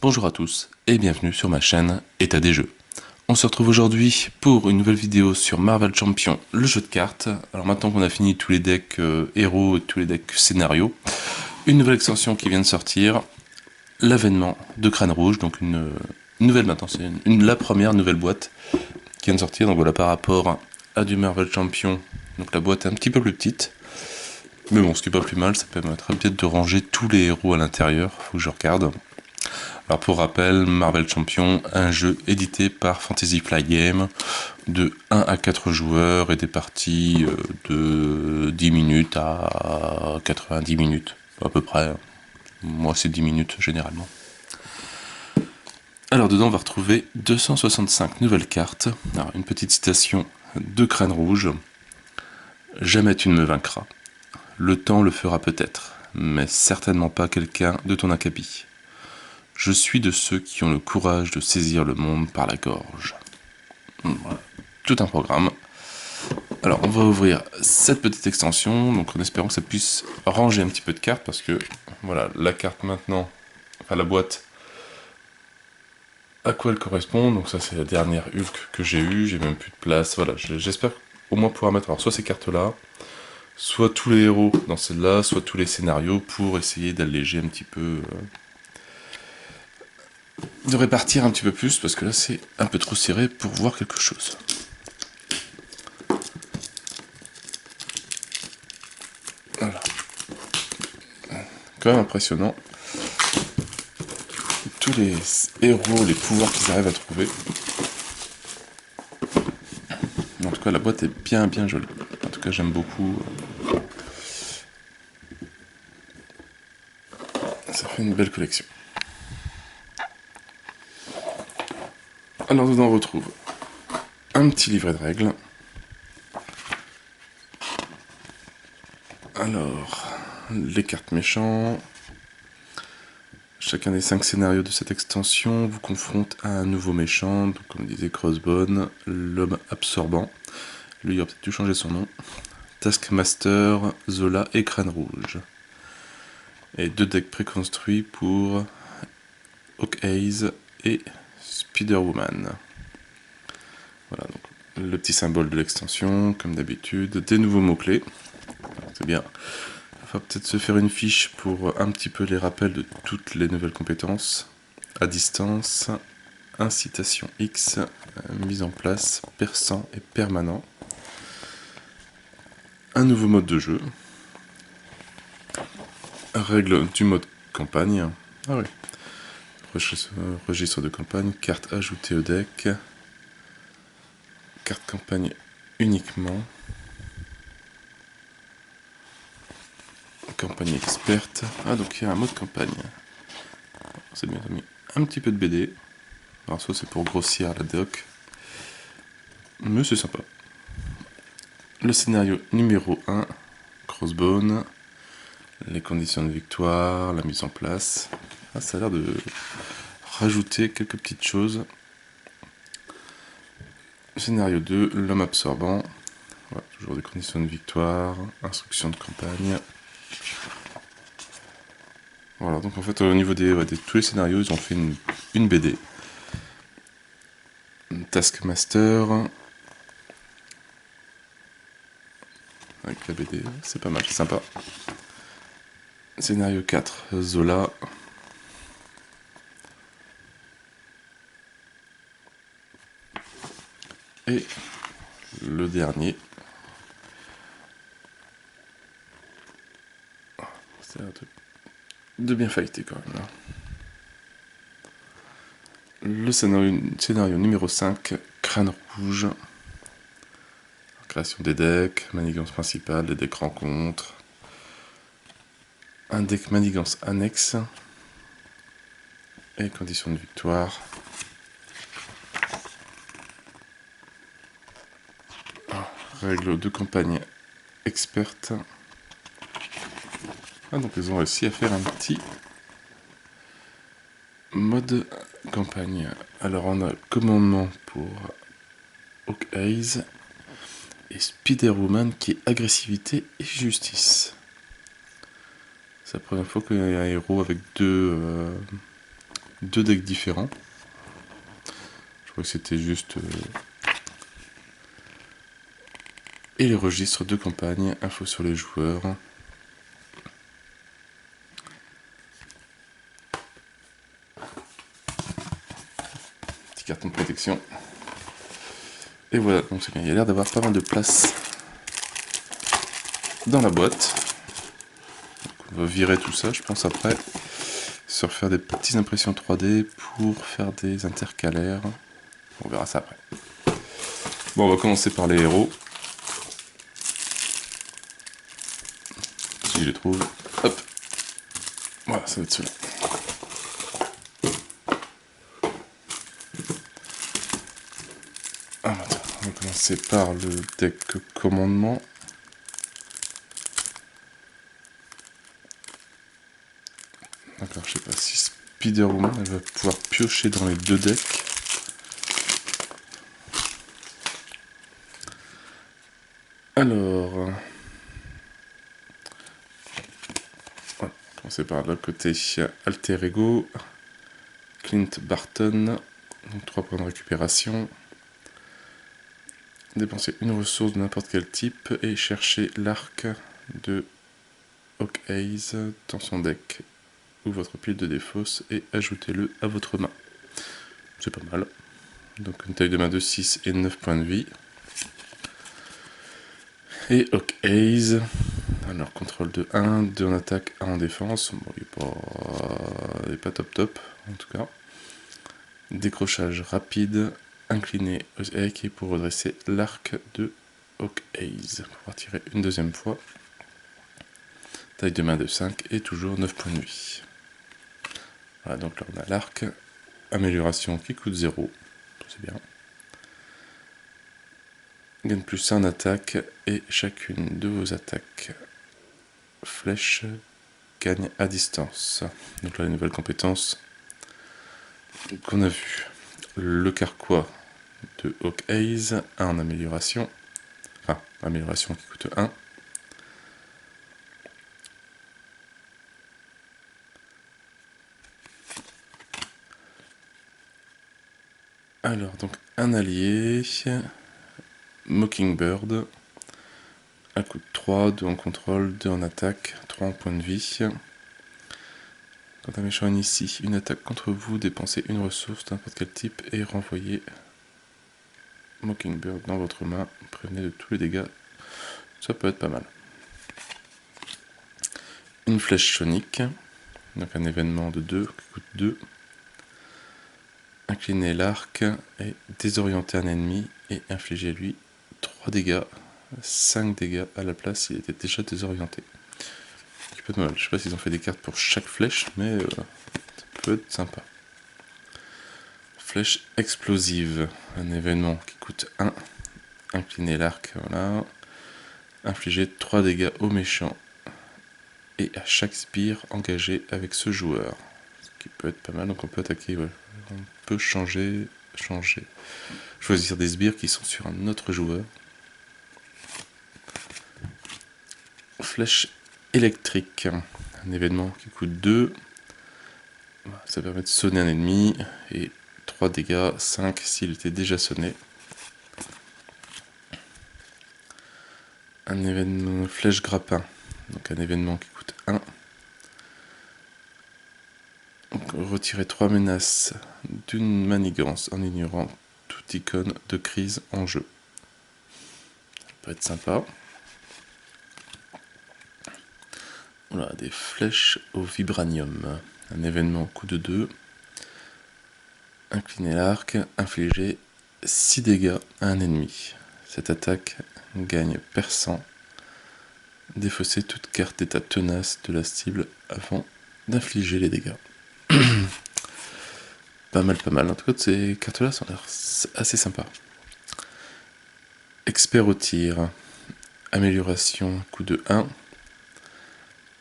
Bonjour à tous et bienvenue sur ma chaîne État des jeux. On se retrouve aujourd'hui pour une nouvelle vidéo sur Marvel Champions, le jeu de cartes. Alors maintenant qu'on a fini tous les decks héros et tous les decks scénarios, une nouvelle extension qui vient de sortir, l'avènement de Crâne Rouge, donc une nouvelle maintenant, c'est la première nouvelle boîte qui vient de sortir. Donc voilà, par rapport à du Marvel Champions, donc la boîte est un petit peu plus petite. Mais bon, ce qui est pas plus mal, ça permettra peut-être de ranger tous les héros à l'intérieur, faut que je regarde. Alors pour rappel, Marvel Champions, un jeu édité par Fantasy Flight Games de 1 à 4 joueurs et des parties de 10 minutes à 90 minutes à peu près. Moi c'est 10 minutes généralement. Alors dedans on va retrouver 265 nouvelles cartes. Alors, une petite citation de Crâne Rouge. Jamais tu ne me vaincras. Le temps le fera peut-être, mais certainement pas quelqu'un de ton acabit. Je suis de ceux qui ont le courage de saisir le monde par la gorge. Voilà. Tout un programme. Alors on va ouvrir cette petite extension, donc en espérant que ça puisse ranger un petit peu de cartes, parce que voilà, la carte maintenant, enfin la boîte, à quoi elle correspond, donc ça c'est la dernière Hulk que j'ai eue, j'ai même plus de place, voilà, j'espère au moins pouvoir mettre alors soit ces cartes là, soit tous les héros dans celle-là, soit tous les scénarios pour essayer d'alléger un petit peu de répartir un petit peu plus, parce que là c'est un peu trop serré pour voir quelque chose. Voilà. Quand même impressionnant. Tous les héros, les pouvoirs qu'ils arrivent à trouver. En tout cas, la boîte est bien jolie. En tout cas, j'aime beaucoup. Ça fait une belle collection. Alors, dedans, on retrouve un petit livret de règles. Alors, les cartes méchants. Chacun des 5 scénarios de cette extension vous confronte à un nouveau méchant. Donc, comme disait Crossbone, l'homme absorbant. Lui, il aurait peut-être dû changer son nom. Taskmaster, Zola et Crâne Rouge. Et 2 decks préconstruits pour Hawkeye et Spider-Woman. Voilà, donc le petit symbole de l'extension, comme d'habitude, des nouveaux mots-clés. C'est bien. Il va peut-être se faire une fiche pour un petit peu les rappels de toutes les nouvelles compétences. À distance, incitation X, mise en place, perçant et permanent. Un nouveau mode de jeu. Règles du mode campagne. Ah oui. Registre de campagne, carte ajoutée au deck. Carte campagne uniquement. Campagne experte. Ah, donc il y a un mode campagne. C'est bien mis un petit peu de BD. Alors ça c'est pour grossir la doc. Mais c'est sympa. Le scénario numéro 1, Crossbone. Les conditions de victoire, la mise en place. Ah, ça a l'air de rajouter quelques petites choses. Scénario 2, l'homme absorbant. Voilà, toujours des conditions de victoire, instruction de campagne. Voilà, donc en fait au niveau de tous les scénarios, ils ont fait une BD. Taskmaster. Avec la BD, c'est pas mal, c'est sympa. Scénario 4, Zola. Et le dernier. C'est un truc de bien fighter quand même là. Le scénario numéro 5, Crâne Rouge. Création des decks, manigance principale, les decks rencontres. Un deck manigance annexe. Et conditions de victoire. Règles de campagne experte. Ah, donc ils ont réussi à faire un petit mode campagne. Alors on a commandement pour Hawkeye et Spider-Woman qui est agressivité et justice. C'est la première fois qu'il y a un héros avec deux deux decks différents. Je crois que c'était juste... Et les registres de campagne, info sur les joueurs. Petit carton de protection. Et voilà, donc il y a l'air d'avoir pas mal de place dans la boîte. Donc on va virer tout ça, je pense, après, se refaire des petites impressions 3D pour faire des intercalaires. On verra ça après. Bon, on va commencer par les héros. Si je les trouve. Hop. Voilà, ça va être ceux-là. Ah, attends, on va commencer par le deck commandement. D'accord, je sais pas si Spider-Woman elle va pouvoir piocher dans les deux decks. Alors, on va commencer par l'autre côté. Alter Ego, Clint Barton, donc 3 points de récupération. Dépenser une ressource de n'importe quel type et chercher l'arc de Hawkeyes dans son deck ou votre pile de défausse et ajoutez-le à votre main. C'est pas mal. Donc une taille de main de 6 et 9 points de vie. Et Hawkeyes, alors contrôle de 1, 2 en attaque, 1 en défense. Bon, il n'est pas top top en tout cas. Décrochage rapide, incliné et pour redresser l'arc de Hawkeyes. Pour pouvoir tirer une deuxième fois. Taille de main de 5 et toujours 9 points de vie. Voilà, donc là on a l'arc. Amélioration qui coûte 0. C'est bien. Gagne plus 1 en attaque et chacune de vos attaques flèches gagne à distance. Donc là, les nouvelles compétences qu'on a vues. Le carquois de Hawkeyes, 1 en amélioration. Enfin, amélioration qui coûte 1. Alors, donc, un allié, Mockingbird, un coûte 3, 2 en contrôle, 2 en attaque, 3 en point de vie. Quand un méchant initie une attaque contre vous, dépensez une ressource de n'importe quel type et renvoyez Mockingbird dans votre main. Prévenez de tous les dégâts, ça peut être pas mal. Une flèche sonique, donc un événement de 2 qui coûte 2. Inclinez l'arc et désorienter un ennemi et infligez lui 3 dégâts, 5 dégâts à la place s'il était déjà désorienté. Qui peut être mal. Je sais pas s'ils ont fait des cartes pour chaque flèche, mais ça peut être sympa. Flèche explosive, un événement qui coûte 1. Inclinez l'arc, voilà. Infligez 3 dégâts aux méchants et à chaque sbire engagé avec ce joueur. Ce qui peut être pas mal, donc on peut attaquer, ouais. On peut changer, choisir des sbires qui sont sur un autre joueur. Flèche électrique, un événement qui coûte 2. Ça permet de sonner un ennemi et 3 dégâts, 5 s'il était déjà sonné. Un événement flèche grappin, donc un événement qui coûte 1. Donc, retirer 3 menaces d'une manigance en ignorant toute icône de crise en jeu. Ça peut être sympa. Voilà, des flèches au vibranium. Un événement coup de 2. Incliner l'arc, infliger 6 dégâts à un ennemi. Cette attaque gagne perçant. Défausser toute carte d'état tenace de la cible avant d'infliger les dégâts. Pas mal, pas mal. En tout cas, ces cartes-là sont l'air assez sympas. Expert au tir. Amélioration, coup de 1.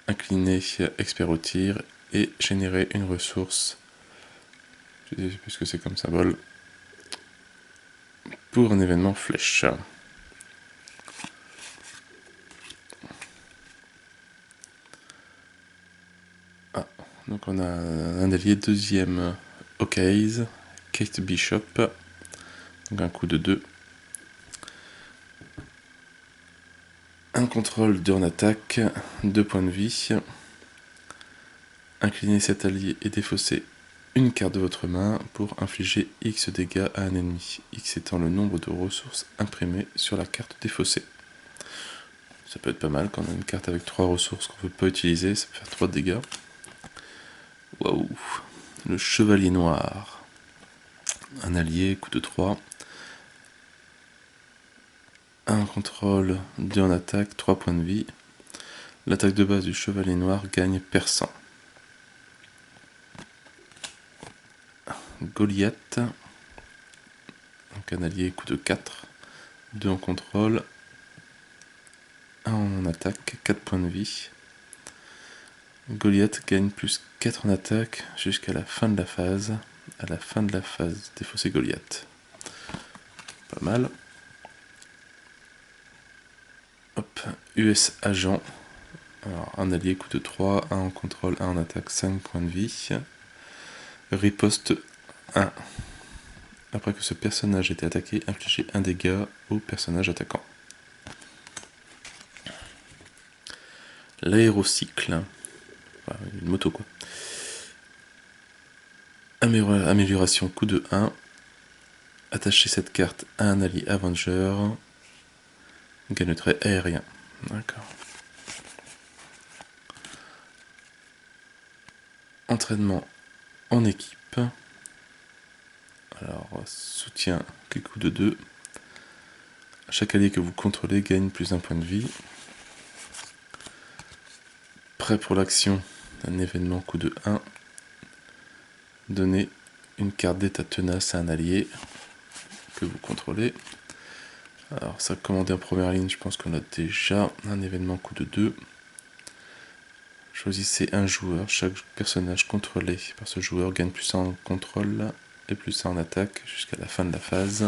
Incliner expert au tir et générer une ressource. Je ne sais plus ce que c'est comme symbole. Pour un événement flèche. Ah, donc on a un allié deuxième Okaze, Kate Bishop, donc un coup de 2. Un contrôle, 2 en attaque, 2 points de vie. Inclinez cet allié et défaussez une carte de votre main pour infliger X dégâts à un ennemi, X étant le nombre de ressources imprimées sur la carte défaussée. Ça peut être pas mal quand on a une carte avec 3 ressources qu'on ne peut pas utiliser, ça peut faire 3 dégâts. Waouh! Le chevalier noir. Un allié, coup de 3. Un contrôle, 2 en attaque, 3 points de vie. L'attaque de base du chevalier noir gagne perçant. Goliath. Donc un allié, coup de 4. 2 en contrôle. 1 en attaque, 4 points de vie. Goliath gagne plus 4 en attaque jusqu'à la fin de la phase. À la fin de la phase, défausser Goliath. Pas mal. Hop, US agent. Alors, un allié, coup de 3, 1 en contrôle, 1 en attaque, 5 points de vie. Riposte 1. Après que ce personnage ait été attaqué, infligez un dégât au personnage attaquant. L'aérocycle. Enfin, une moto quoi. Amélioration coup de 1. Attachez cette carte à un allié Avenger. Gagne trait aérien. D'accord. Entraînement en équipe. Alors, soutien, coup de 2. Chaque allié que vous contrôlez gagne plus un point de vie. Prêt pour l'action, un événement coup de 1. Donnez une carte d'état tenace à un allié que vous contrôlez. Alors ça, commander en première ligne, je pense qu'on a déjà un événement coup de 2. Choisissez un joueur, chaque personnage contrôlé par ce joueur gagne plus 1 en contrôle et plus 1 en attaque jusqu'à la fin de la phase.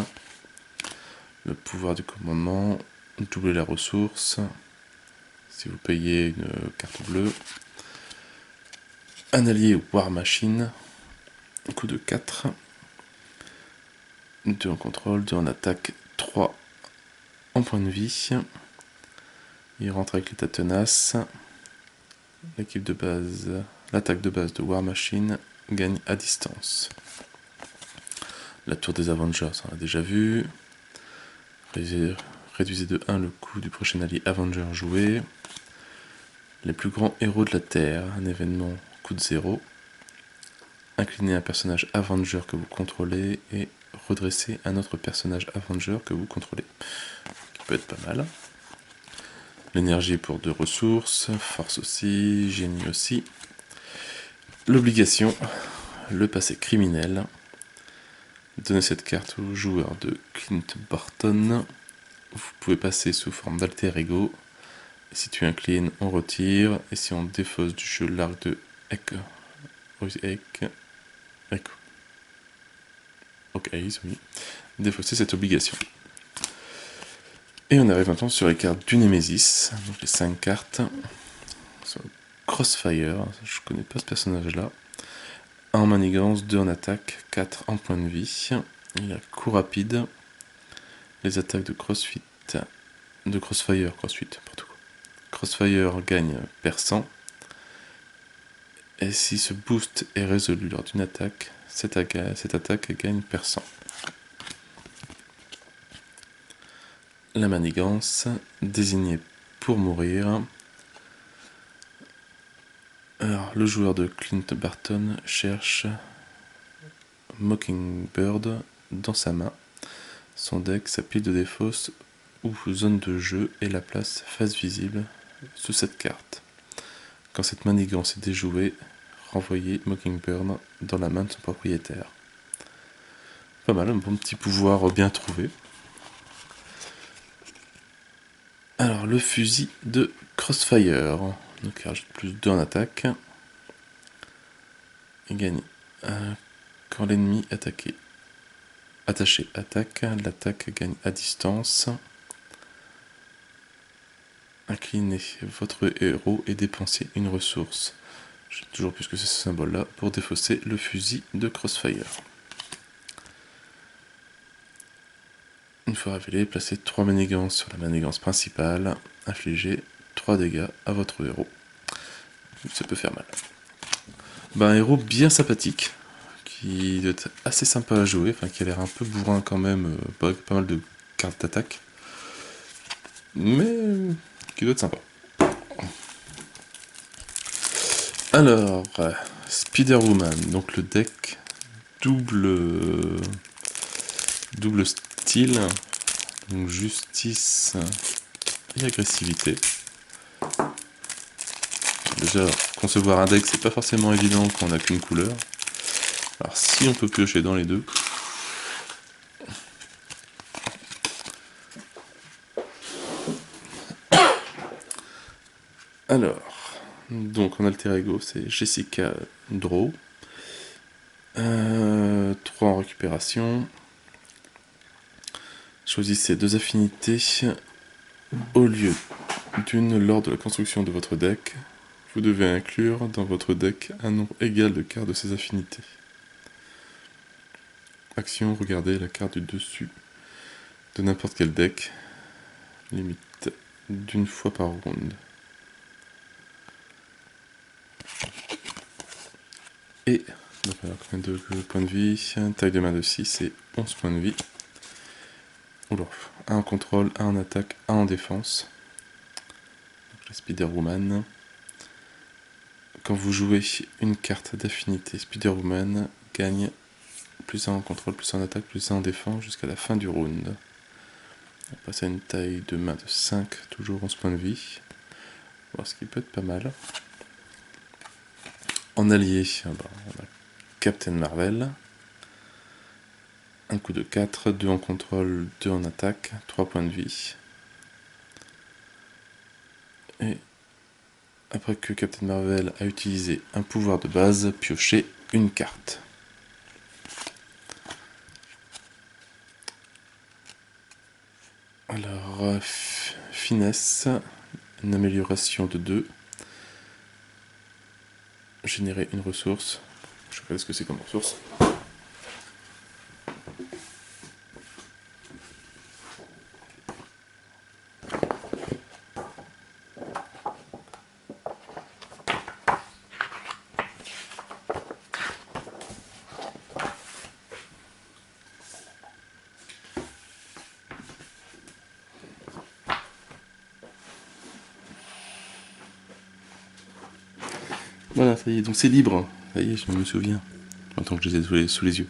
Le pouvoir du commandement, doubler la ressource si vous payez une carte bleue. Un allié War Machine, coup de 4. 2 en contrôle, 2 en attaque, 3 en point de vie. Il rentre avec l'état tenace. L'équipe de base, l'attaque de base de War Machine gagne à distance. La tour des Avengers, on l'a déjà vu. Réduisez de 1 le coût du prochain allié Avenger joué. Les plus grands héros de la Terre, un événement coût de 0. Inclinez un personnage Avenger que vous contrôlez et redressez un autre personnage Avenger que vous contrôlez. Qui peut être pas mal. L'énergie pour 2 ressources, force aussi, génie aussi. L'obligation, le passé criminel. Donnez cette carte au joueur de Clint Barton. Vous pouvez passer sous forme d'alter ego. Et si tu inclines, on retire. Et si on défausse du jeu l'arc de Echo. Ok, oui. Défausser cette obligation. Et on arrive maintenant sur les cartes du Nemesis, donc les 5 cartes. Sur Crossfire, je connais pas ce personnage-là. 1 en manigance, 2 en attaque, 4 en point de vie. Il a coup rapide. Les attaques de Crossfire, n'importe quoi. Crossfire gagne perçant. Et si ce boost est résolu lors d'une attaque, cette attaque gagne perçant. La manigance, désignée pour mourir. Alors, le joueur de Clint Barton cherche Mockingbird dans sa main. Son deck, sa pile de défausse ou zone de jeu et la place face visible sous cette carte. Quand cette manigance est déjouée, renvoyez Mockingbird dans la main de son propriétaire. Pas mal, un bon petit pouvoir bien trouvé. Alors, le fusil de Crossfire. Donc, il rajoute plus 2 en attaque. Il gagne quand l'ennemi attaqué. Attaché attaque, l'attaque gagne à distance. Inclinez votre héros et dépensez une ressource. J'ai toujours plus que ce symbole-là pour défausser le fusil de Crossfire. Une fois révélé, placez 3 manigances sur la manigance principale. Infligez 3 dégâts à votre héros. Ça peut faire mal. Un héros bien sympathique, qui doit être assez sympa à jouer, enfin qui a l'air un peu bourrin quand même, pas mal de cartes d'attaque, mais qui doit être sympa. Alors, Spider-Woman, donc le deck double style, donc justice et agressivité. Déjà, concevoir un deck, c'est pas forcément évident quand on n'a qu'une couleur. Alors si on peut piocher dans les deux. Alors, donc en alter ego, c'est Jessica Drew. 3 en récupération. Choisissez 2 affinités au lieu d'une lors de la construction de votre deck. Vous devez inclure dans votre deck un nombre égal de cartes de ces affinités. Action, regardez la carte du dessus de n'importe quel deck, limite d'une fois par round. Et, donc alors, combien de points de vie? Taille de main de 6 et 11 points de vie. Oula, 1 en contrôle, 1 en attaque, 1 en défense. Donc, la Spider-Woman. Quand vous jouez une carte d'affinité, Spider-Woman gagne plus 1 en contrôle, plus 1 en attaque, plus 1 en défense jusqu'à la fin du round. On passe à une taille de main de 5, toujours 11 points de vie. Voir ce qui peut être pas mal. En allié, on a Captain Marvel. Un coup de 4, 2 en contrôle, 2 en attaque, 3 points de vie. Et après que Captain Marvel a utilisé un pouvoir de base, piochez une carte. Alors, finesse, une amélioration de 2. Générer une ressource. Je sais pas ce que c'est comme ressource. Voilà, ça y est, donc c'est libre. Ça y est, je me souviens. Maintenant que je les ai sous les yeux.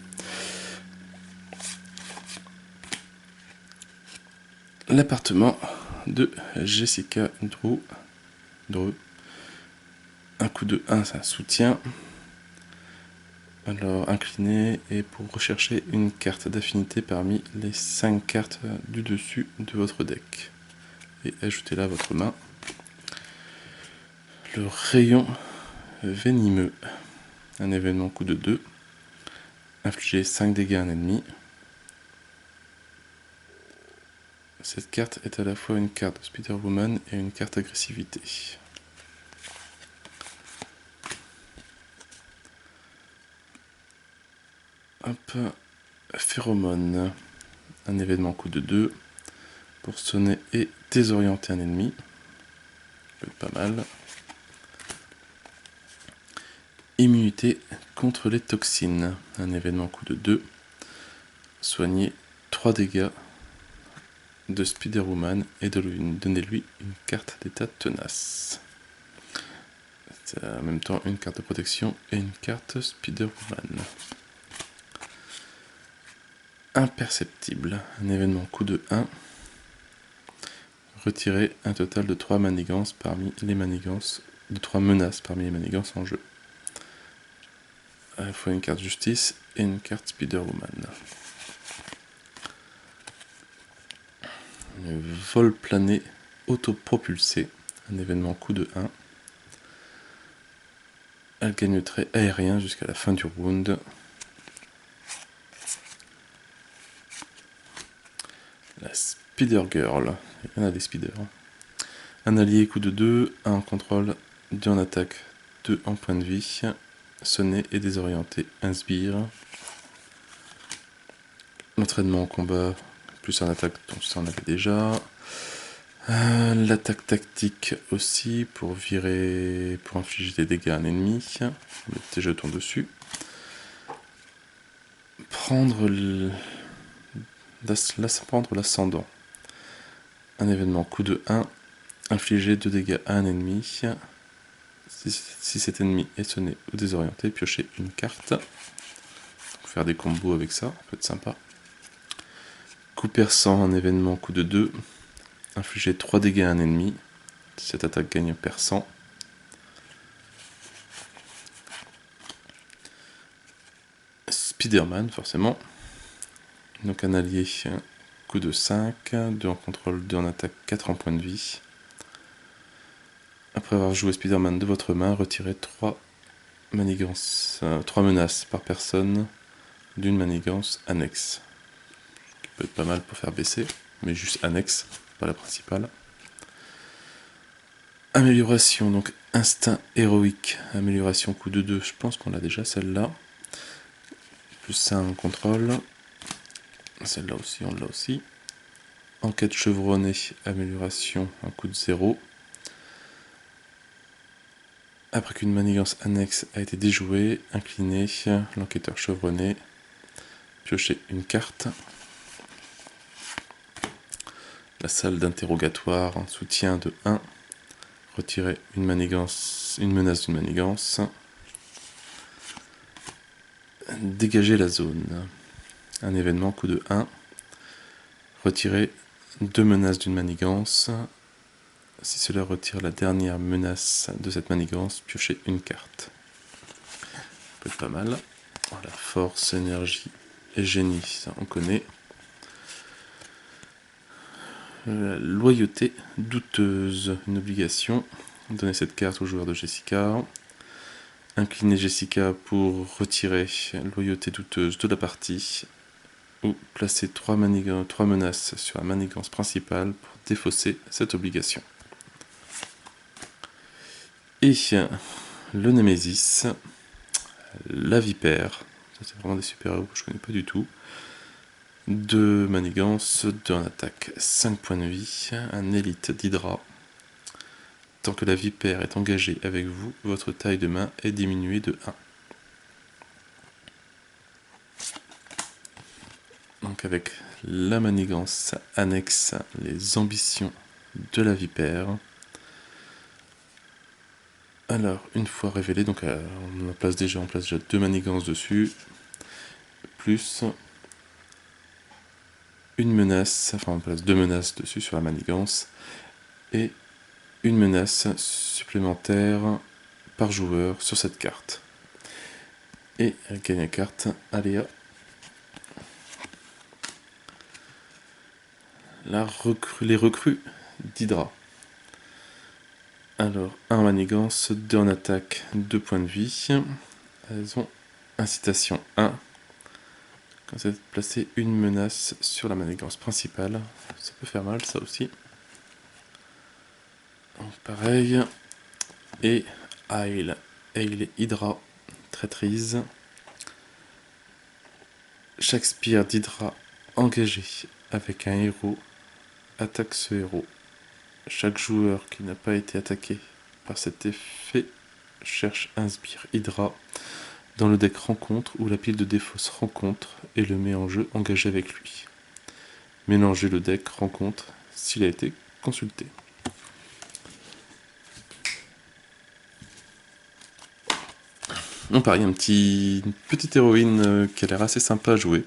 L'appartement de Jessica Drew. Un coup de 1, ça soutient. Alors, incliné, et pour rechercher une carte d'affinité parmi les 5 cartes du dessus de votre deck. Et ajoutez-la à votre main. Le rayon venimeux. Un événement coup de 2. Infliger 5 dégâts à un ennemi. Cette carte est à la fois une carte de Spider-Woman et une carte agressivité. Hop, phéromone. Un événement coup de 2. Pour sonner et désorienter un ennemi. Ça peut être pas mal. Immunité contre les toxines. Un événement coup de 2. Soigner 3 dégâts de Spider-Woman et donnez-lui une carte d'état tenace. C'est en même temps une carte de protection et une carte Spider-Woman. Imperceptible. Un événement coup de 1. Retirez un total de 3 manigances parmi les manigances, de 3 menaces parmi les manigances en jeu. À la fois une carte justice et une carte Spider-Woman. Le vol plané autopropulsé, un événement coup de 1. Elle gagne le trait aérien jusqu'à la fin du round. La Spider Girl, il y en a des speeders. Un allié coup de 2, 1 en contrôle, 2 en attaque, 2 en point de vie. Sonner et désorienter un sbire. L'entraînement en combat, plus en attaque, donc ça on avait déjà. L'attaque tactique aussi, pour infliger des dégâts à un ennemi. Mettre tes jetons dessus. Prendre l'ascendant. Un événement coup de 1, infliger 2 dégâts à un ennemi. Si cet ennemi est sonné ou désorienté, piocher une carte. Faire des combos avec ça, ça peut être sympa. Coup perçant, un événement coup de 2, infliger 3 dégâts à un ennemi. Si cette attaque gagne perçant. Spider-Man, forcément. Donc un allié, coup de 5, 2 en contrôle, 2 en attaque, 4 en point de vie. Après avoir joué Spider-Man de votre main, retirez 3 menaces par personne d'une manigance annexe. Ce qui peut être pas mal pour faire baisser, mais juste annexe, pas la principale. Amélioration, donc instinct héroïque, amélioration coup de 2, je pense qu'on l'a déjà celle-là. Plus 1 en contrôle. Celle-là aussi, on l'a aussi. Enquête chevronnée, amélioration, un coup de 0. Après qu'une manigance annexe a été déjouée, incliné, l'enquêteur chevronné, piocher une carte. La salle d'interrogatoire, soutien de 1, retirer une menace d'une manigance. Dégager la zone. Un événement coup de 1, retirer 2 menaces d'une manigance. Si cela retire la dernière menace de cette manigance, piocher une carte. Ça peut être pas mal. Voilà, force, énergie et génie, ça on connaît. La loyauté douteuse, une obligation. Donner cette carte au joueur de Jessica. Incliner Jessica pour retirer loyauté douteuse de la partie. Ou placer 3 menaces sur la manigance principale pour défausser cette obligation. Et le Némésis, la Vipère, ça c'est vraiment des super-héros que je connais pas du tout. 2 manigances, 2 en attaque, 5 points de vie, un élite d'Hydra. Tant que la Vipère est engagée avec vous, votre taille de main est diminuée de 1. Donc avec la manigance annexe, les ambitions de la Vipère. Alors, une fois révélé, donc on place déjà 2 manigances dessus, plus une menace, enfin on place 2 menaces dessus sur la manigance, et une menace supplémentaire par joueur sur cette carte. Et elle gagne la carte, allez les recrues d'Hydra. Alors, 1 en manigance, 2 en attaque, 2 points de vie. Elles ont incitation 1. Quand vous êtes placé une menace sur la manigance principale, ça peut faire mal ça aussi. Donc, pareil. Et Aile et Hydra, traîtrise. Chaque spire d'Hydra engagé avec un héros attaque ce héros. Chaque joueur qui n'a pas été attaqué par cet effet cherche un sbire Hydra dans le deck rencontre ou la pile de défausse rencontre et le met en jeu engagé avec lui. Mélangez le deck rencontre s'il a été consulté. On parie une petite héroïne qui a l'air assez sympa à jouer.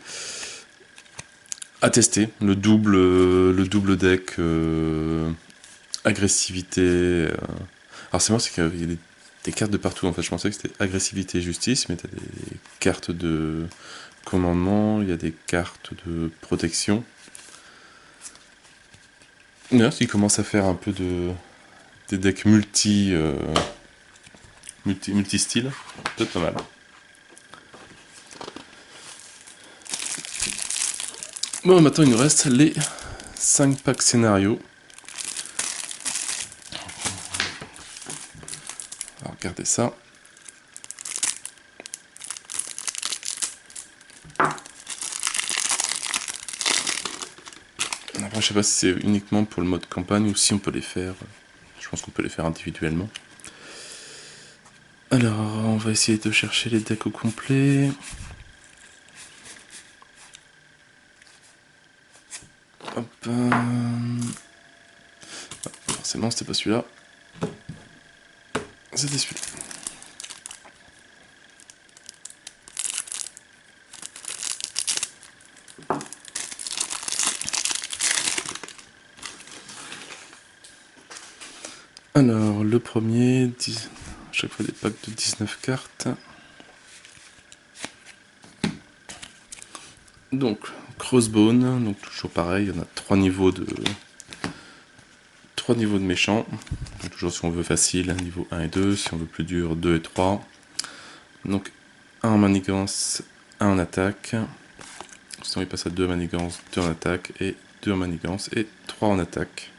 À tester, le double deck agressivité. Alors c'est moi, c'est qu'il y a des cartes de partout en fait. Je pensais que c'était agressivité et justice, mais t'as des cartes de commandement, il y a des cartes de protection. D'ailleurs, s'il commence à faire un peu des decks multi-style, peut-être pas mal. Bon, maintenant il nous reste les 5 packs scénarios. Alors, regardez ça. Après, je sais pas si c'est uniquement pour le mode campagne ou si on peut les faire. Je pense qu'on peut les faire individuellement. Alors, on va essayer de chercher les decks au complet. Hop. Forcément, c'était pas celui-là. C'était celui-là. Alors, le premier, chaque fois des packs de 19 cartes. Donc, Crossbone, donc toujours pareil, on a 3 niveaux de méchants. Donc, toujours si on veut facile, niveau 1 et 2, si on veut plus dur, 2 et 3. Donc, 1 en manigance, 1 en attaque. Sinon, il passe à 2 en manigance, 2 en attaque, et 2 en manigance, et 3 en attaque.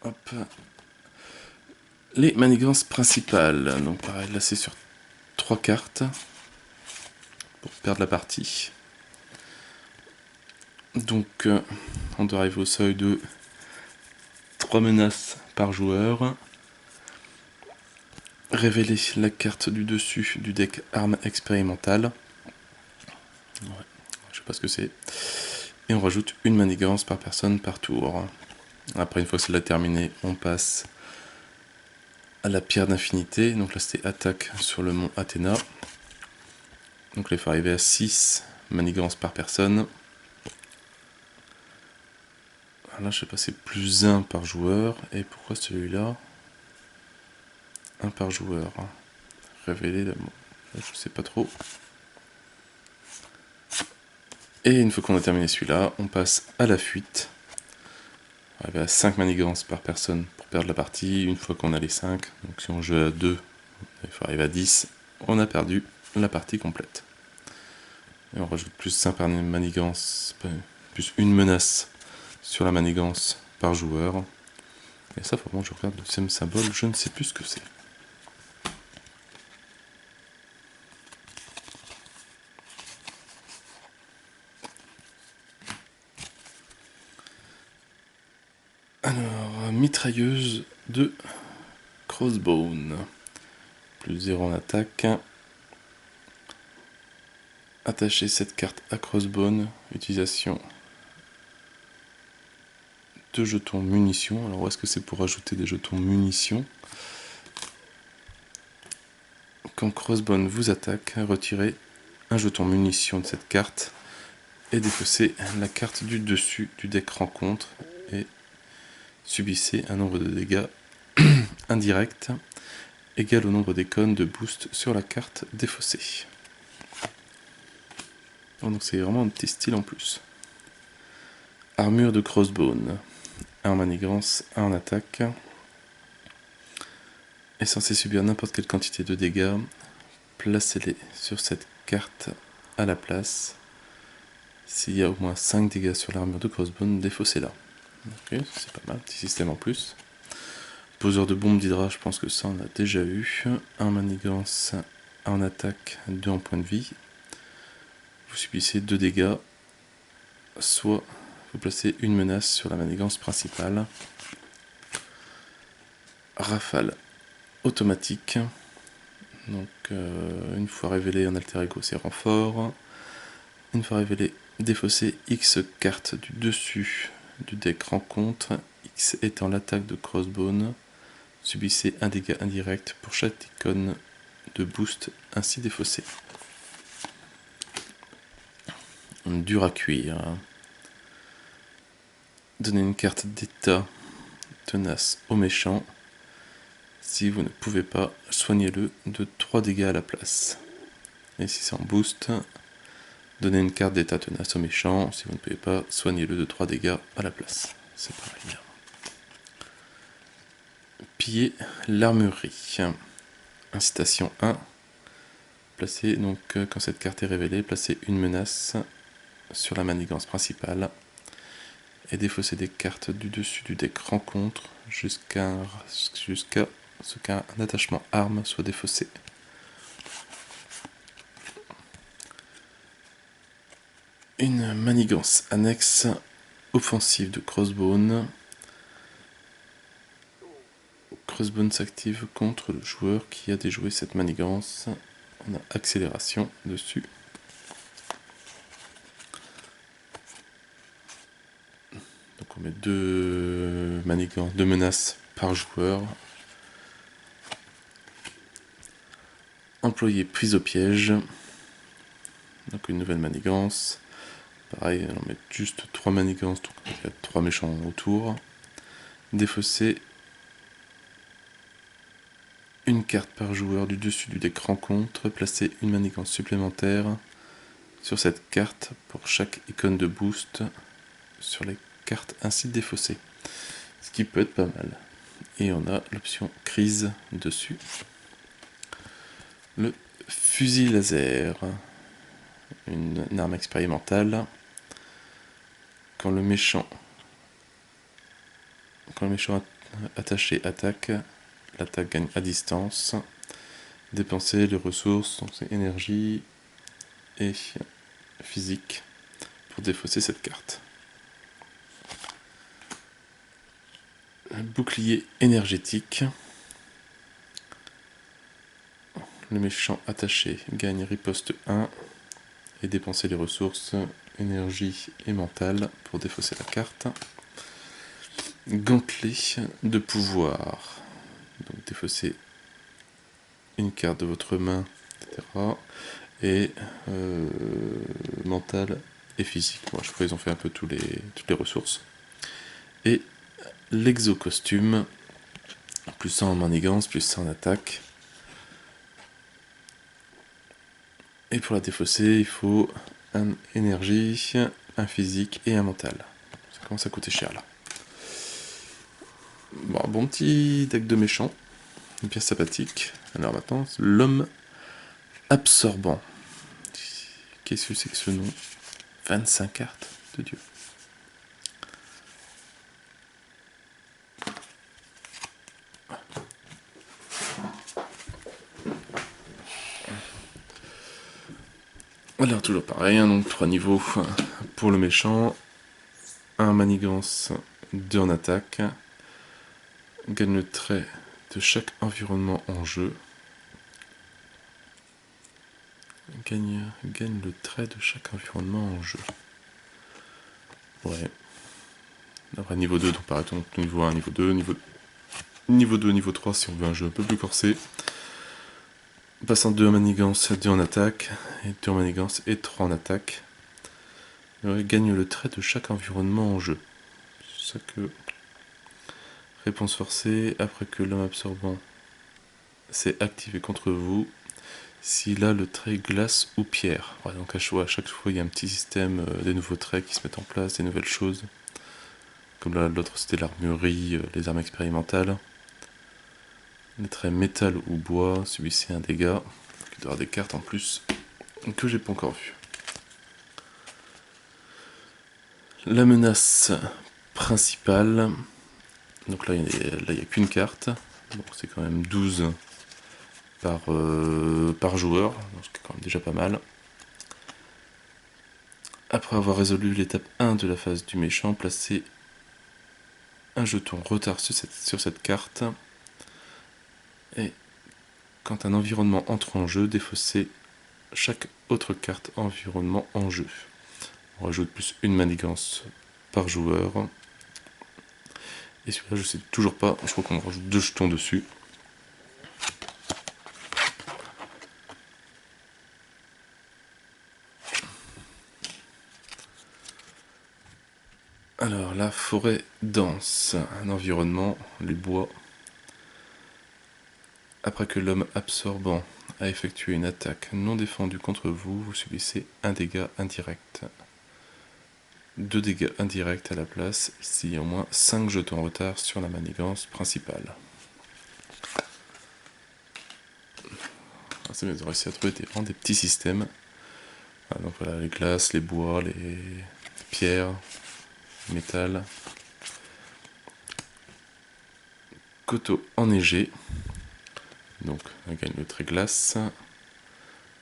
Hop. Les manigances principales. Donc pareil, là c'est sur 3 cartes pour perdre la partie. Donc on doit arriver au seuil de 3 menaces par joueur. Révéler la carte du dessus du deck arme expérimentale. Ouais, je sais pas ce que c'est. Et on rajoute une manigance par personne par tour. Après, une fois que celle-là terminée, on passe à la pierre d'infinité. Donc là, c'était attaque sur le mont Athéna. Donc là, il faut arriver à 6 manigances par personne. Alors là, je sais pas, c'est plus 1 par joueur. Et pourquoi celui-là 1 par joueur. Révéler la... Je sais pas trop. Et une fois qu'on a terminé celui-là, on passe à la fuite. On va arriver à 5 manigances par personne pour perdre la partie. Une fois qu'on a les 5, donc si on joue à 2, il faut arriver à 10, on a perdu la partie complète. Et on rajoute plus 5 par manigance, plus une menace sur la manigance par joueur. Et ça, faut vraiment que je regarde le deuxième symbole, je ne sais plus ce que c'est. Alors, mitrailleuse de Crossbone. Plus 0 en attaque. Attacher cette carte à Crossbone. Utilisation de jetons munitions. Alors, où est-ce que c'est pour ajouter des jetons munitions? Quand Crossbone vous attaque, retirez un jeton munitions de cette carte et défaussez la carte du dessus du deck rencontre et subissez un nombre de dégâts indirects égal au nombre d'icônes de boost sur la carte défaussée. Donc c'est vraiment un petit style en plus. Armure de Crossbone. 1 en manigance, 1 en attaque. Est censé subir n'importe quelle quantité de dégâts. Placez-les sur cette carte à la place. S'il y a au moins 5 dégâts sur l'armure de Crossbone, défaussez-la. Ok, c'est pas mal, petit système en plus. Poseur de bombes d'Hydra, je pense que ça on a déjà eu. 1 en manigance, 1 en attaque, 2 en point de vie. Vous subissez 2 dégâts, soit vous placez une menace sur la manigance principale. Rafale automatique. Donc une fois révélé en alter ego, c'est renfort. Une fois révélé, défausser X cartes du dessus du deck rencontre. X étant l'attaque de Crossbone. Subissez un dégât indirect pour chaque icône de boost ainsi défaussé. Dur à cuire. Donnez une carte d'état tenace au méchant. Si vous ne pouvez pas, soignez-le de 3 dégâts à la place. Et si c'est en boost, donnez une carte d'état tenace au méchant. Si vous ne pouvez pas, soignez-le de 3 dégâts à la place. C'est pareil. Piller l'armurerie. Incitation 1. Placez donc, quand cette carte est révélée, placez une menace sur la manigance principale et défausser des cartes du dessus du deck rencontre jusqu'à ce qu'un attachement arme soit défaussé. Une manigance annexe offensive de Crossbone. Crossbone s'active contre le joueur qui a déjoué cette manigance. On a accélération dessus. Donc on met deux manigances, deux menaces par joueur. Employé prise au piège. Donc une nouvelle manigance. Pareil, on met juste 3 manigances, donc il y a 3 méchants autour. Défausser une carte par joueur du dessus du deck rencontre. Placer une manigance supplémentaire sur cette carte pour chaque icône de boost sur les cartes ainsi défaussées. Ce qui peut être pas mal. Et on a l'option crise dessus. Le fusil laser. Une arme expérimentale. Quand le méchant attaché attaque, l'attaque gagne à distance. Dépenser les ressources, donc c'est énergie et physique, pour défausser cette carte. Un bouclier énergétique. Le méchant attaché gagne riposte 1 et dépenser les ressources énergie et mentale pour défausser la carte. Gantelet de pouvoir. Donc défausser une carte de votre main, etc. Et mental et physique. Bon, je crois qu'ils ont fait un peu toutes les ressources. Et l'exo-costume. Plus 100 en manigance, plus 100 en attaque. Et pour la défausser, il faut un énergie, un physique et un mental. Ça commence à coûter cher là. Bon petit deck de méchants, bien sympathique. Alors maintenant, l'homme absorbant. Qu'est-ce que c'est que ce nom? 25 cartes de Dieu. Alors toujours pareil, hein, donc 3 niveaux pour le méchant. 1 manigance, 2 en attaque. Gagne le trait de chaque environnement en jeu. Gagne le trait de chaque environnement en jeu. Ouais. Après niveau 2, donc pareil, donc niveau 1, niveau 2, niveau 2, niveau 3 si on veut un jeu un peu plus corsé. Passant 2 en manigance, 2 en attaque, et 2 en manigance et 3 en attaque. Gagne le trait de chaque environnement en jeu. C'est ça que... Réponse forcée, après que l'homme absorbant s'est activé contre vous, s'il a le trait glace ou pierre. Ouais, donc à chaque fois il y a un petit système, des nouveaux traits qui se mettent en place, des nouvelles choses. Comme là l'autre c'était l'armurerie, les armes expérimentales. Les traits métal ou bois, subissez un dégât. Il doit y avoir des cartes en plus que j'ai pas encore vues. La menace principale. Donc là il n'y a qu'une carte. Bon, c'est quand même 12 par joueur, donc ce qui est quand même déjà pas mal. Après avoir résolu l'étape 1 de la phase du méchant, placez un jeton retard sur cette carte. Et quand un environnement entre en jeu, défaussez chaque autre carte environnement en jeu. On rajoute plus une manigance par joueur. Et celui-là, je sais toujours pas, je crois qu'on rajoute 2 jetons dessus. Alors, la forêt dense, un environnement, les bois. Après que l'homme absorbant a effectué une attaque non défendue contre vous, vous subissez un dégât indirect. 2 dégâts indirects à la place, s'il y a au moins 5 jetons en retard sur la manigance principale. C'est bien, ils ont réussi à trouver des petits systèmes. Ah, donc voilà, les glaces, les bois, les pierres, le métal. coteau enneigé. Donc on gagne le trait glace.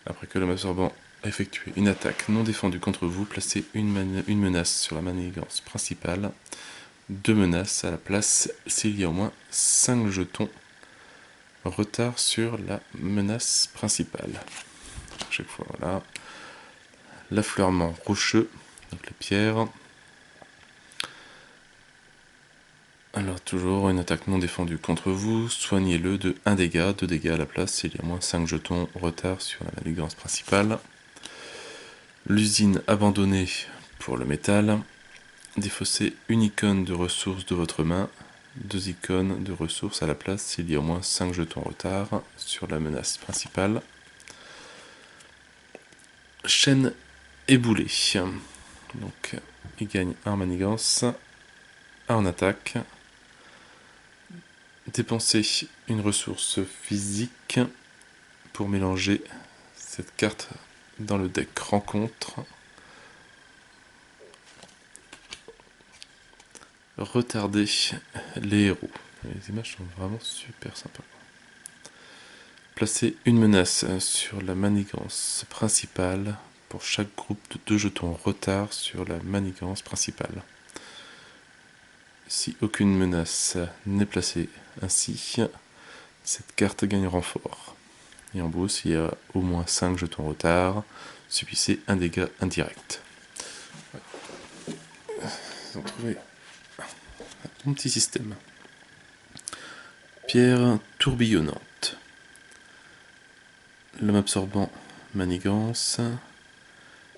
Après que l'homme absorbant a effectué une attaque non défendue contre vous, placez une menace sur la manigance principale. 2 menaces à la place s'il y a au moins 5 jetons retard sur la menace principale. À chaque fois, voilà. L'affleurement rocheux, donc la pierre. Alors toujours une attaque non défendue contre vous, soignez-le de 1 dégât, 2 dégâts à la place s'il y a moins 5 jetons retard sur la manigance principale. L'usine abandonnée pour le métal, défaussez une icône de ressources de votre main, 2 icônes de ressources à la place s'il y a au moins 5 jetons retard sur la menace principale. Chaîne éboulée, donc il gagne 1 en manigance, 1 en attaque. Dépensez une ressource physique pour mélanger cette carte dans le deck rencontre. Retardez les héros. Les images sont vraiment super sympas. Placez une menace sur la manigance principale pour chaque groupe de 2 jetons retard sur la manigance principale. Si aucune menace n'est placée ainsi, cette carte gagne renfort. Et en bout, s'il y a au moins 5 jetons retard, subissez un dégât indirect. Ils ont trouvé un bon petit système. Pierre tourbillonnante. L'homme absorbant manigance.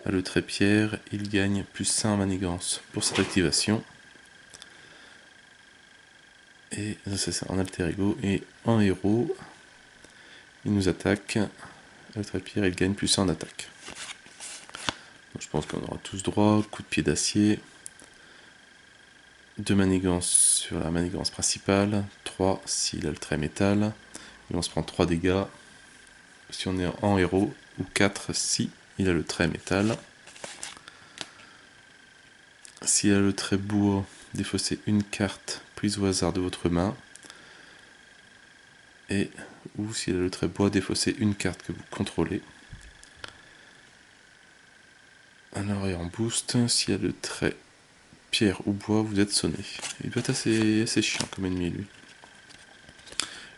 À le trait pierre, il gagne plus 1 manigance pour cette activation. Et c'est ça, en alter ego et en héros, il nous attaque. Le trait pierre, il gagne plus 1 en attaque. Donc, je pense qu'on aura tous droit. Coup de pied d'acier. 2 manigances sur la manigance principale. 3 s'il a le trait métal. Et on se prend 3 dégâts si on est en héros. Ou 4 si il a le trait métal. S'il a le trait bois, défaussez une carte prise au hasard de votre main. Et ou s'il a le trait bois, défaussez une carte que vous contrôlez. Alors et en boost, s'il y a le trait pierre ou bois, vous êtes sonné. Il doit être assez chiant comme ennemi lui.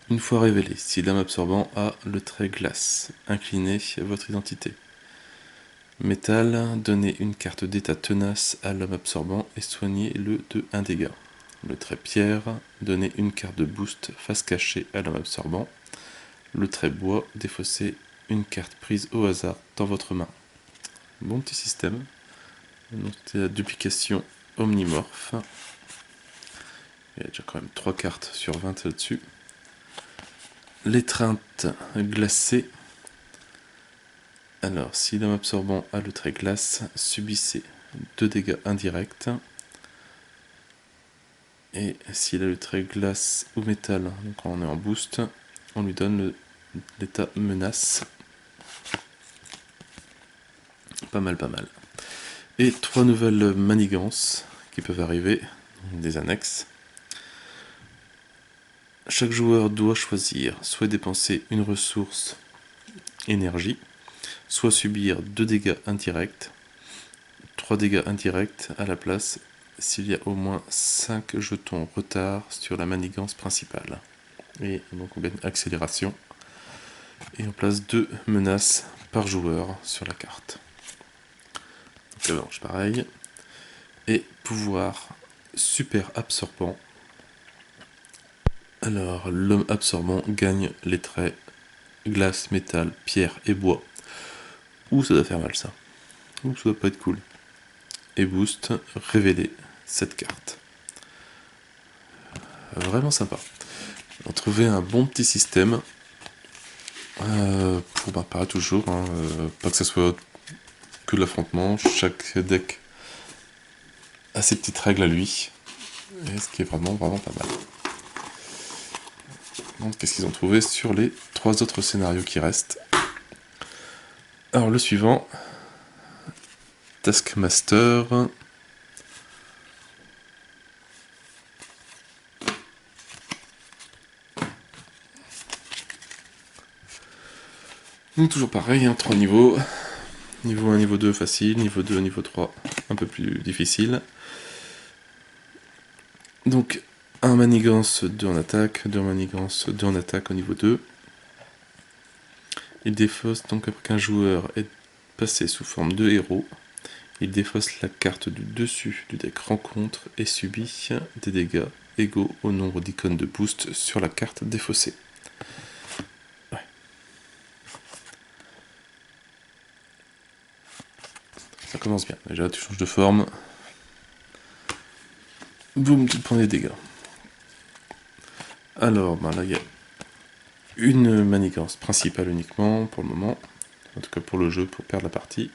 Une fois révélé, si l'âme absorbant a le trait glace, inclinez votre identité. Métal, donnez une carte d'état tenace à l'homme absorbant et soignez-le de 1 dégât. Le trait pierre, donnez une carte de boost face cachée à l'homme absorbant. Le trait bois, défaussez une carte prise au hasard dans votre main. Bon petit système. Donc c'est la duplication omnimorphe. Il y a déjà quand même 3 cartes sur 20 là-dessus. L'étreinte glacée. Alors, si l'homme absorbant a le trait glace, subissez 2 dégâts indirects. Et s'il a le trait glace ou métal, donc quand on est en boost, on lui donne l'état menace. Pas mal, pas mal. Et 3 nouvelles manigances qui peuvent arriver, des annexes. Chaque joueur doit choisir soit dépenser une ressource énergie, soit subir 2 dégâts indirects, 3 dégâts indirects à la place s'il y a au moins 5 jetons retard sur la manigance principale. Et donc on gagne accélération. Et on place 2 menaces par joueur sur la carte. Donc la blanche pareil. Et pouvoir super absorbant. Alors l'homme absorbant gagne les traits glace, métal, pierre et bois. Ouh, ça doit faire mal ça. Ouh, ça doit pas être cool. Et boost, révéler cette carte. Vraiment sympa. On a trouvé un bon petit système. Pour ma part toujours, hein, pas que ça soit que de l'affrontement, chaque deck a ses petites règles à lui, et ce qui est vraiment pas mal. Donc qu'est-ce qu'ils ont trouvé sur les 3 autres scénarios qui restent? Alors le suivant, Taskmaster. Donc toujours pareil, hein, 3 niveaux. Niveau 1, niveau 2 facile, niveau 2, niveau 3 un peu plus difficile. Donc un manigance, 2 en attaque, 2 manigance, 2 en attaque au niveau 2. Il défausse donc après qu'un joueur est passé sous forme de héros. Il défausse la carte du dessus du deck rencontre et subit des dégâts égaux au nombre d'icônes de boost sur la carte défaussée. Ouais. Ça commence bien. Déjà, tu changes de forme. Boum, tu prends des dégâts. Alors, ben là, il y a une manigance principale uniquement pour le moment. En tout cas pour le jeu, pour perdre la partie.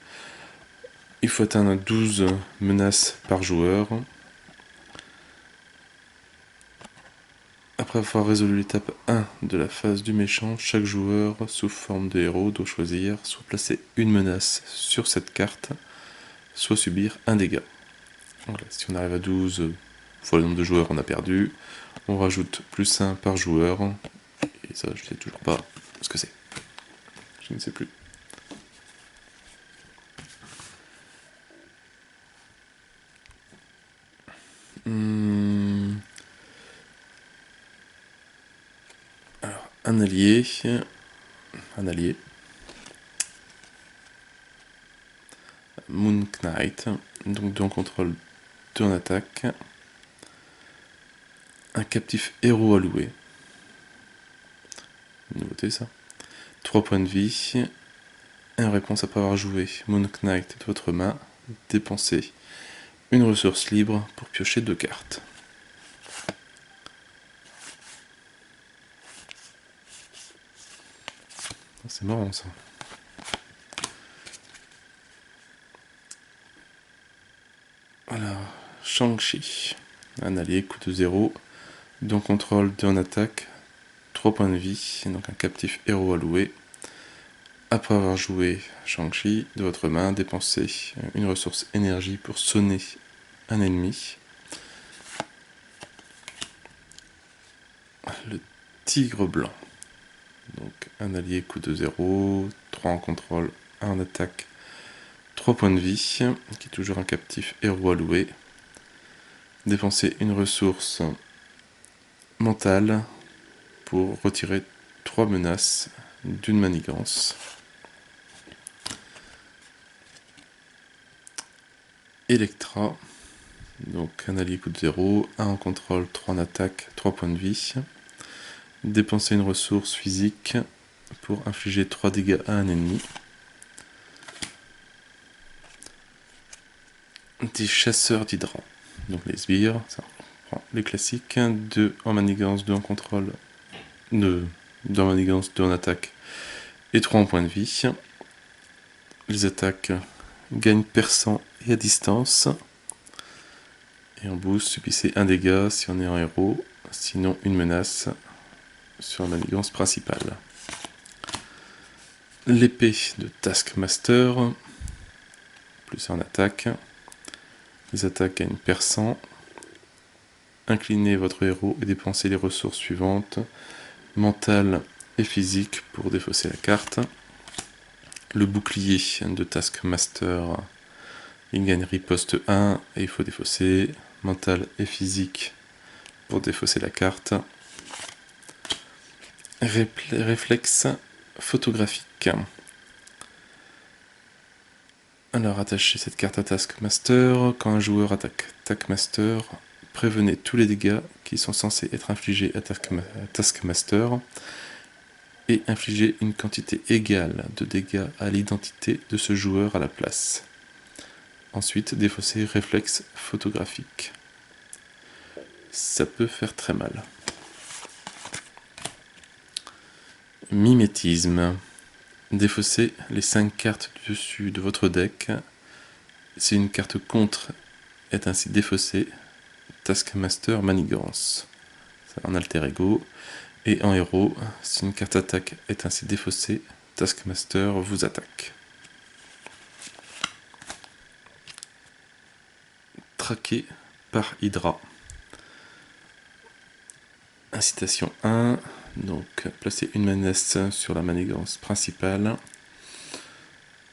Il faut atteindre 12 menaces par joueur. Après avoir résolu l'étape 1 de la phase du méchant, chaque joueur sous forme de héros doit choisir soit placer une menace sur cette carte, soit subir un dégât. Voilà, si on arrive à 12 fois le nombre de joueurs, on a perdu. On rajoute plus 1 par joueur. Et ça, je ne sais toujours pas ce que c'est. Je ne sais plus. Alors, un allié. Moon Knight. Donc 2 en contrôle, 2 en attaque. Un captif héros alloué. Une nouveauté ça. 3 points de vie. En réponse après avoir joué Moon Knight de votre main, dépensez une ressource libre pour piocher 2 cartes. C'est marrant ça. Alors, Shang-Chi. Un allié, coût de 0. 2 en contrôle, 2 en attaque. 3 points de vie, donc un captif héros alloué. Après avoir joué Shang-Chi de votre main, dépensez une ressource énergie pour sonner un ennemi. Le tigre blanc. Donc un allié coût de 0, 3 en contrôle, 1 en attaque, 3 points de vie, qui est toujours un captif héros alloué. Dépensez une ressource mentale pour retirer 3 menaces d'une manigance. Electra, donc un allié coût de 0, 1 en contrôle, 3 en attaque, 3 points de vie. Dépensez une ressource physique pour infliger 3 dégâts à un ennemi. Des chasseurs d'hydra, donc les sbires, ça prend les classiques, 2 en manigance, 2 en contrôle, 2 en manigance, 2 en attaque et 3 en point de vie. Les attaques gagnent perçant et à distance. Et en boost, subissez un dégât si on est en héros, sinon une menace sur la manigance principale. L'épée de Taskmaster, plus en attaque. Les attaques gagnent perçant. Inclinez votre héros et dépensez les ressources suivantes, mentale et physique pour défausser la carte. Le bouclier de Taskmaster, il gagne riposte 1 et il faut défausser, mental et physique pour défausser la carte. Réflexe photographique. Alors attachez cette carte à Taskmaster. Quand un joueur attaque Taskmaster, prévenez tous les dégâts qui sont censés être infligés à Taskmaster et infligez une quantité égale de dégâts à l'identité de ce joueur à la place. Ensuite, défaussez réflexe photographique. Ça peut faire très mal. Mimétisme. Défaussez les 5 cartes du dessus de votre deck. Si une carte contre est ainsi défaussée, Taskmaster manigance. C'est un alter ego. Et en héros, si une carte attaque est ainsi défaussée, Taskmaster vous attaque. Traqué par Hydra. Incitation 1, donc placez une menace sur la manigance principale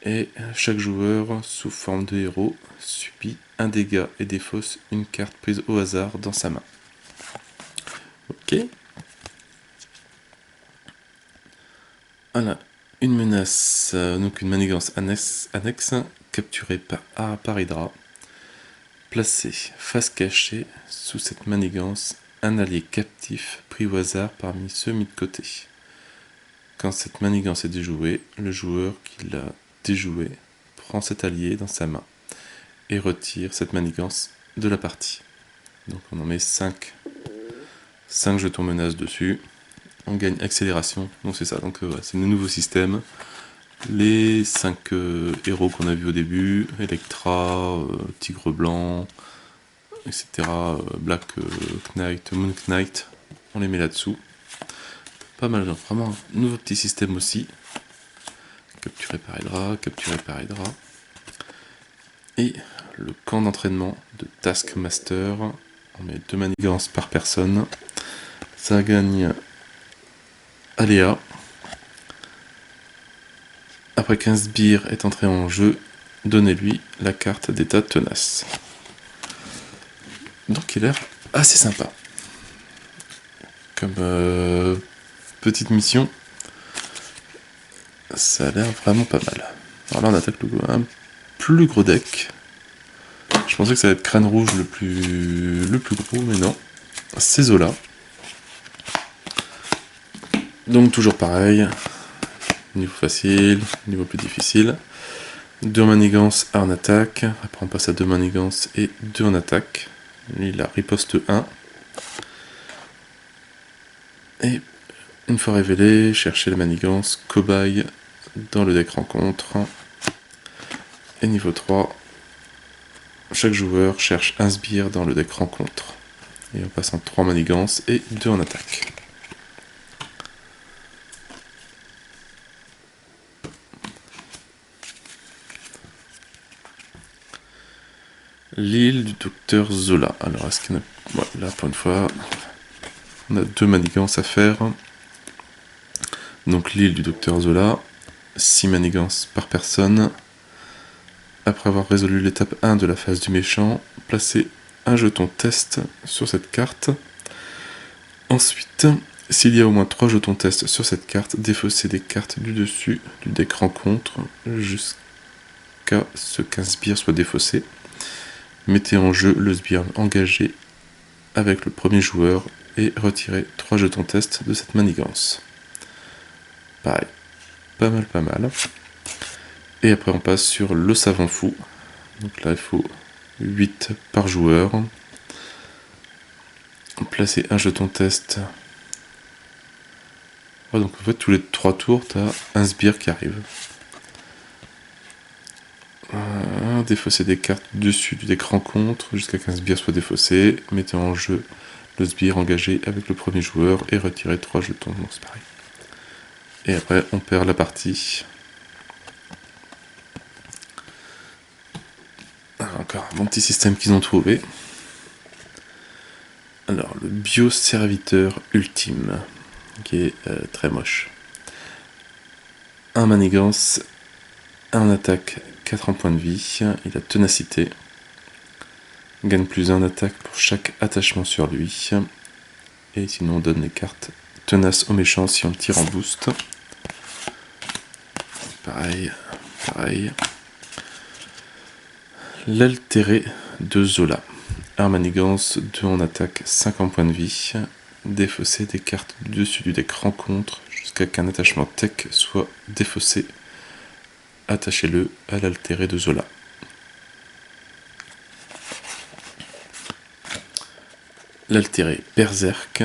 Et chaque joueur, sous forme de héros, subit un dégât et défausse une carte prise au hasard dans sa main. Ok. Voilà, une menace, donc une manigance annexe capturée par Hydra. Placez face cachée sous cette manigance un allié captif pris au hasard parmi ceux mis de côté. Quand cette manigance est déjouée, le joueur qui l'a déjouée prend cet allié dans sa main et retire cette manigance de la partie. Donc on en met 5 jetons menaces dessus. On gagne accélération, donc c'est ça, donc c'est le nouveau système. Les 5 héros qu'on a vu au début, Electra, Tigre Blanc, etc. Black Knight, Moon Knight, on les met là-dessous. Pas mal, vraiment un nouveau petit système aussi. Capturé par Hydra. Et le camp d'entraînement de Taskmaster. On met 2 manigances par personne. Ça gagne Aléa. Après qu'un sbire est entré en jeu, donnez-lui la carte d'état tenace. Donc il a l'air assez sympa. Comme petite mission, ça a l'air vraiment pas mal. Alors là on attaque un plus gros deck. Je pensais que ça allait être Crâne Rouge le plus gros, mais non. C'est Zola. Donc toujours pareil. Niveau facile, niveau plus difficile. 2 manigances en attaque. Après on passe à 2 manigances et 2 en attaque. Il a riposte 1. Et une fois révélé, cherchez la manigance cobaye dans le deck rencontre. Et niveau 3, chaque joueur cherche un sbire dans le deck rencontre. Et on passe en 3 manigances et 2 en attaque. L'île du docteur Zola. Alors, est-ce qu'il y en a... Ouais, là, pour une fois, on a 2 manigances à faire. Donc, l'île du docteur Zola. 6 manigances par personne. Après avoir résolu l'étape 1 de la phase du méchant, placez un jeton test sur cette carte. Ensuite, s'il y a au moins 3 jetons test sur cette carte, défaussez des cartes du dessus du deck rencontre jusqu'à ce qu'un sbire soit défaussé. Mettez en jeu le sbire engagé avec le premier joueur et retirez 3 jetons test de cette manigance. Pareil, pas mal. Et après on passe sur le savant fou. Donc là il faut 8 par joueur. Placez un jeton test. Ouais, donc en fait tous les 3 tours tu as un sbire qui arrive. Défausser des cartes dessus du deck rencontre jusqu'à qu'un sbire soit défaussé. Mettez en jeu le sbire engagé avec le premier joueur et retirez 3 jetons. Donc c'est pareil. Et après on perd la partie. Alors, encore un bon petit système qu'ils ont trouvé. Alors le bio-serviteur ultime, qui est très moche. Un manigance, un attaque, 4 en point de vie, il a ténacité. Gagne plus 1 attaque pour chaque attachement sur lui. Et sinon on donne les cartes tenace aux méchants si on le tire en boost. Pareil. L'altéré de Zola. Un manigance, 2 en attaque, 5 en point de vie. Défausser des cartes du dessus du deck rencontre jusqu'à qu'un attachement tech soit défaussé. Attachez-le à l'altéré de Zola. L'altéré Berserk.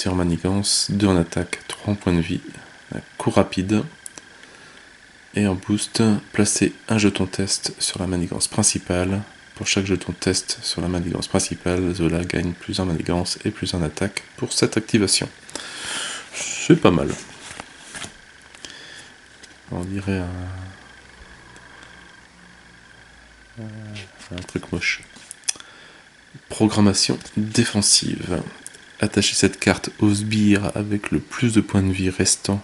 En manigance, 2 en attaque, 3 en point de vie. Coup rapide. Et en boost, placez un jeton test sur la manigance principale. Pour chaque jeton test sur la manigance principale, Zola gagne plus en manigance et plus en attaque pour cette activation. C'est pas mal. On dirait un truc moche. Programmation défensive. Attachez cette carte au sbire avec le plus de points de vie restant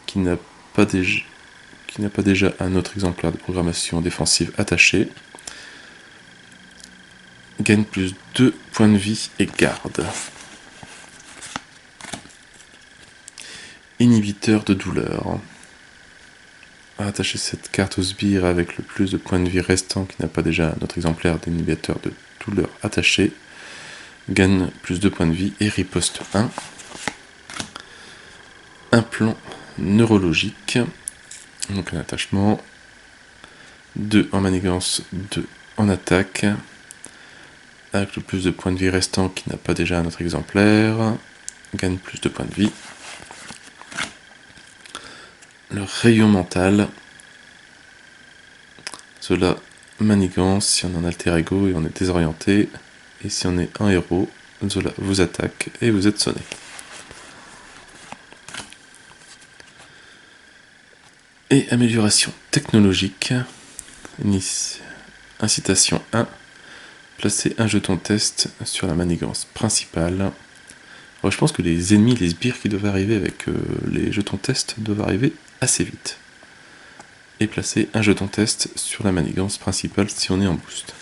qui n'a pas qui n'a pas déjà un autre exemplaire de programmation défensive attaché. Gagne plus 2 points de vie et garde. Inhibiteur de douleur. Attacher cette carte au sbire avec le plus de points de vie restant qui n'a pas déjà un autre exemplaire d'inhibiteur de douleur attaché. Gagne plus 2 points de vie et riposte 1. Implant neurologique. Donc un attachement. 2 en manigance, 2 en attaque. Avec le plus de points de vie restant qui n'a pas déjà un autre exemplaire. Gagne plus de points de vie. Le rayon mental. Cela manigance si on est en alter ego et on est désorienté. Et si on est un héros, Zola vous attaque et vous êtes sonné. Et amélioration technologique. Incitation 1. Placez un jeton test sur la manigance principale. Alors, je pense que les ennemis, les sbires qui doivent arriver avec les jetons test doivent arriver assez vite. Et placer un jeton test sur la manigance principale si on est en boost.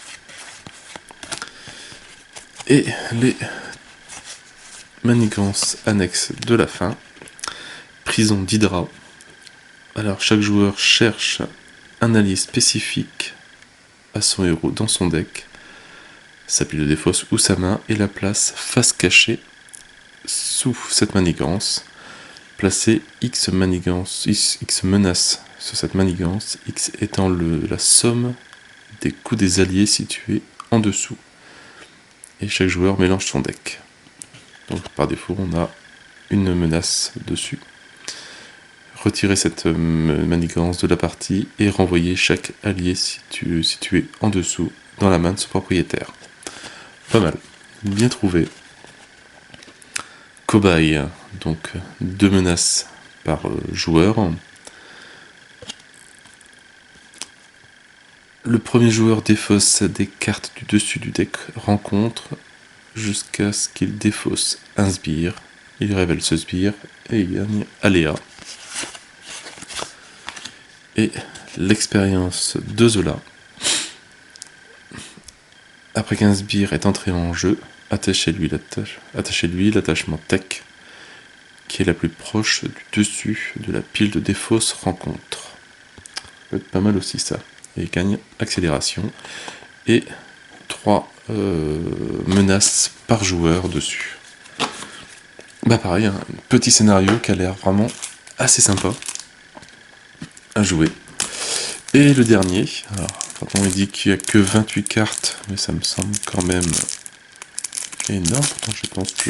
Et les manigances annexes de la fin. Prison d'Hydra. Alors chaque joueur cherche un allié spécifique à son héros dans son deck, sa pile de défausse ou sa main, et la place face cachée sous cette manigance. Placez X menaces sur cette manigance, X étant la somme des coups des alliés situés en dessous. Et chaque joueur mélange son deck. Donc par défaut on a une menace dessus. Retirez cette manigance de la partie et renvoyez chaque allié situé en dessous dans la main de son propriétaire. Pas mal, bien trouvé. Cobaye, donc 2 menaces par joueur. Le premier joueur défausse des cartes du dessus du deck rencontre jusqu'à ce qu'il défausse un sbire. Il révèle ce sbire et il gagne aléa. Et l'expérience de Zola. Après qu'un sbire est entré en jeu, attachez-lui l'attachement tech qui est la plus proche du dessus de la pile de défausse rencontre. Ça peut être pas mal aussi ça. Et il gagne accélération et 3 menaces par joueur dessus. Bah pareil, un petit scénario qui a l'air vraiment assez sympa à jouer. Et le dernier, alors on dit qu'il n'y a que 28 cartes, mais ça me semble quand même énorme, pourtant je pense que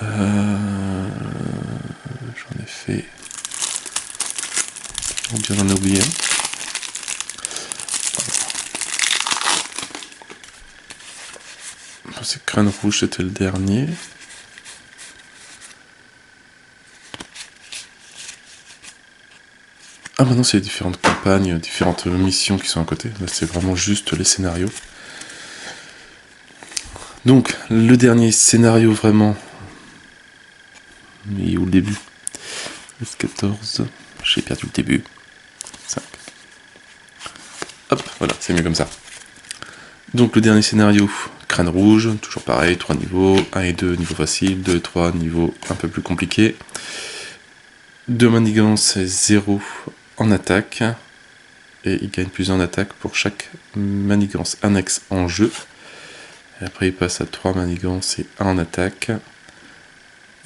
j'en ai fait, ou bien j'en ai oublié un. C'est Crâne Rouge, c'était le dernier. Ah maintenant c'est les différentes campagnes, différentes missions qui sont à côté, là c'est vraiment juste les scénarios. Donc le dernier scénario vraiment, mais où le début? 14, j'ai perdu le début. 5. Hop, voilà, c'est mieux comme ça. Donc le dernier scénario, Crâne Rouge, toujours pareil, 3 niveaux, 1 et 2 niveau facile, 2 et 3 niveau un peu plus compliqué. 2 manigances et 0 en attaque, et il gagne plus en attaque pour chaque manigance annexe en jeu. Et après il passe à 3 manigances et 1 en attaque.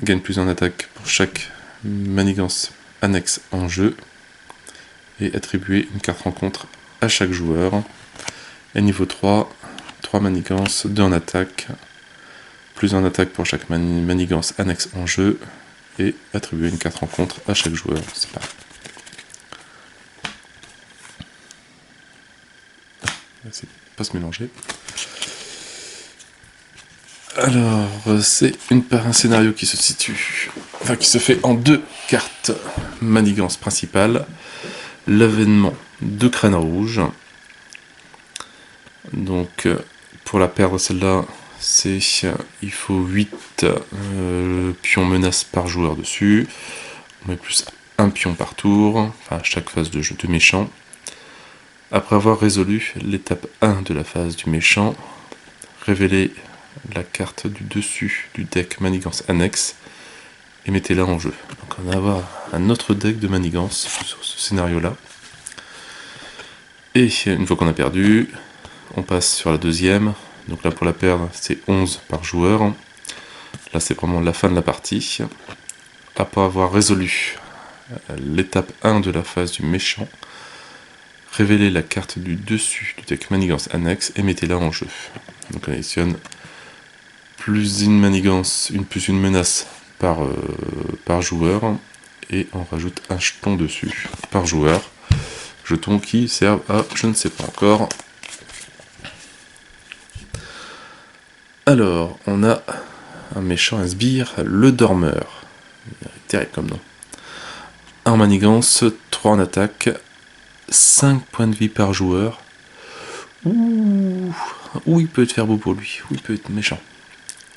Il gagne plus en attaque pour chaque manigance annexe en jeu. Et attribuer une carte rencontre à chaque joueur. Et niveau 3, 3 manigances, 2 en attaque. Plus en attaque pour chaque manigance annexe en jeu. Et attribuer une carte rencontre à chaque joueur. C'est pareil. C'est pas se mélanger. Alors, c'est un scénario qui se situe, enfin qui se fait en 2 cartes manigance principale. L'avènement de Crâne Rouge. Donc, pour la perdre celle-là, il faut 8 pions menaces par joueur dessus. On met plus 1 un pion par tour, enfin à chaque phase de jeu de méchant. Après avoir résolu l'étape 1 de la phase du méchant, révélez la carte du dessus du deck manigance annexe et mettez-la en jeu. Donc on va avoir un autre deck de manigance sur ce scénario-là. Et une fois qu'on a perdu, on passe sur la deuxième. Donc là pour la perdre, c'est 11 par joueur. Là c'est vraiment la fin de la partie. Après avoir résolu l'étape 1 de la phase du méchant, révélez la carte du dessus du deck manigance annexe et mettez-la en jeu. Donc on additionne plus une manigance, plus une menace par joueur, et on rajoute un jeton dessus par joueur. Jetons qui servent à je ne sais pas encore. Alors, on a un méchant, un sbire, le dormeur. Terrible comme nom. 1 en manigance, 3 en attaque, 5 points de vie par joueur. Ouh, il peut te faire beau pour lui, il peut être méchant.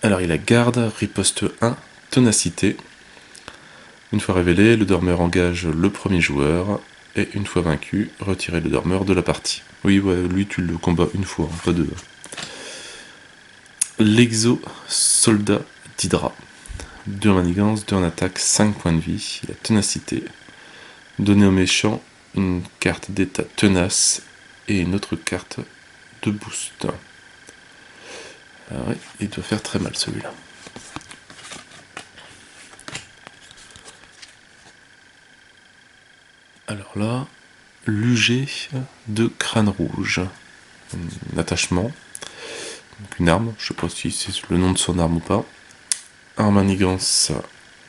Alors il a garde, riposte 1, ténacité. Une fois révélé, le dormeur engage le premier joueur, et une fois vaincu, retirez le dormeur de la partie. Oui, ouais, lui tu le combats une fois, pas deux. L'exo-soldat d'Hydra. 2 en manigance, 2 en attaque, 5 points de vie, il a ténacité. Donnez au méchant une carte d'état tenace et une autre carte de boost. Ah ouais, il doit faire très mal celui-là. Alors là, l'UG de crâne rouge. Un attachement, donc une arme, je sais pas si c'est le nom de son arme ou pas. 1 en manigance,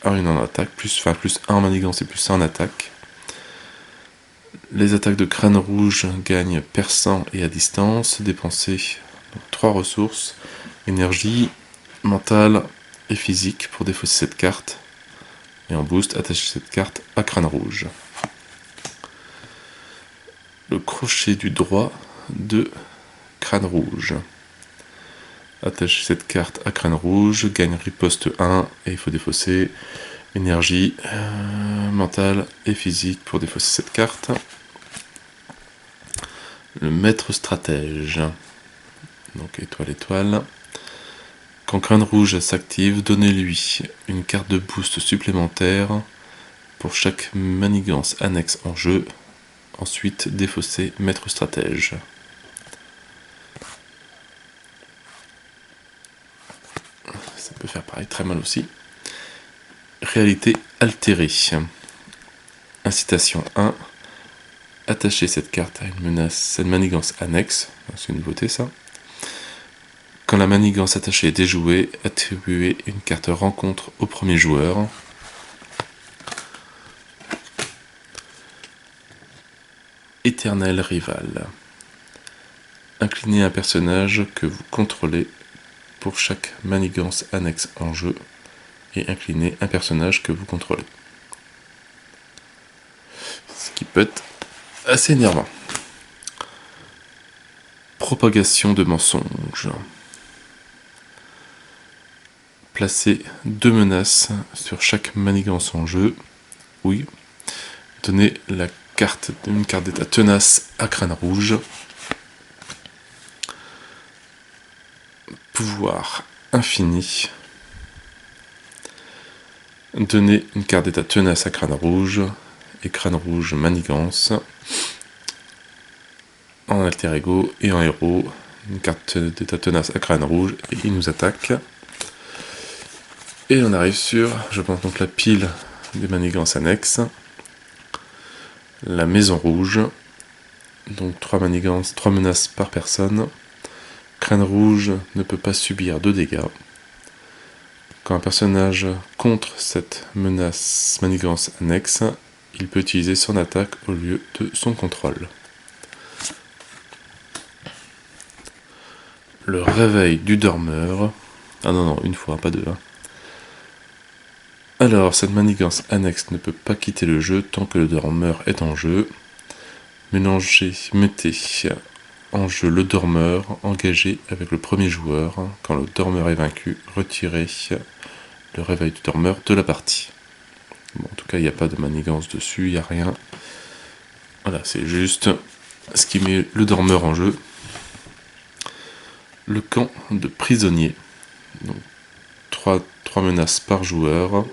1 en attaque, plus 1 en manigance et plus 1 en attaque. Les attaques de crâne rouge gagnent perçant et à distance. Dépensez 3 ressources, énergie, mentale et physique pour défausser cette carte. Et en boost, attachez cette carte à crâne rouge. Le crochet du droit de crâne rouge. Attachez cette carte à crâne rouge, gagne riposte 1 et il faut défausser énergie, mentale et physique pour défausser cette carte. Le maître stratège. Donc étoile, étoile. Quand crâne rouge s'active, donnez-lui une carte de boost supplémentaire pour chaque manigance annexe en jeu. Ensuite, défausser maître stratège. Ça peut faire pareil, très mal aussi. Réalité altérée. Incitation 1. Attachez cette carte à une menace, cette manigance annexe. C'est une nouveauté ça. Quand la manigance attachée est déjouée, attribuez une carte rencontre au premier joueur. Éternel rival. Inclinez un personnage que vous contrôlez pour chaque manigance annexe en jeu et inclinez un personnage que vous contrôlez. Ce qui peut être assez énervant. Propagation de mensonges. Placez 2 menaces sur chaque manigance en jeu. Oui. Donnez une carte d'état tenace à crâne rouge. Pouvoir infini. Donnez une carte d'état tenace à crâne rouge et crâne rouge manigance. En alter ego et en héros, une carte d'état tenace à crâne rouge et il nous attaque. Et on arrive sur, je pense donc la pile des manigances annexes. La maison rouge. Donc 3 manigances, 3 menaces par personne. Crâne rouge ne peut pas subir de dégâts. Quand un personnage contre cette manigance annexe, il peut utiliser son attaque au lieu de son contrôle. Le réveil du dormeur. Ah non, une fois, pas deux. Alors, cette manigance annexe ne peut pas quitter le jeu tant que le dormeur est en jeu. Mettez en jeu le dormeur engagé avec le premier joueur. Quand le dormeur est vaincu, retirez le réveil du dormeur de la partie. Bon, en tout cas, il n'y a pas de manigance dessus, il n'y a rien. Voilà, c'est juste ce qui met le dormeur en jeu. Le camp de prisonniers. Donc, 3 menaces par joueur.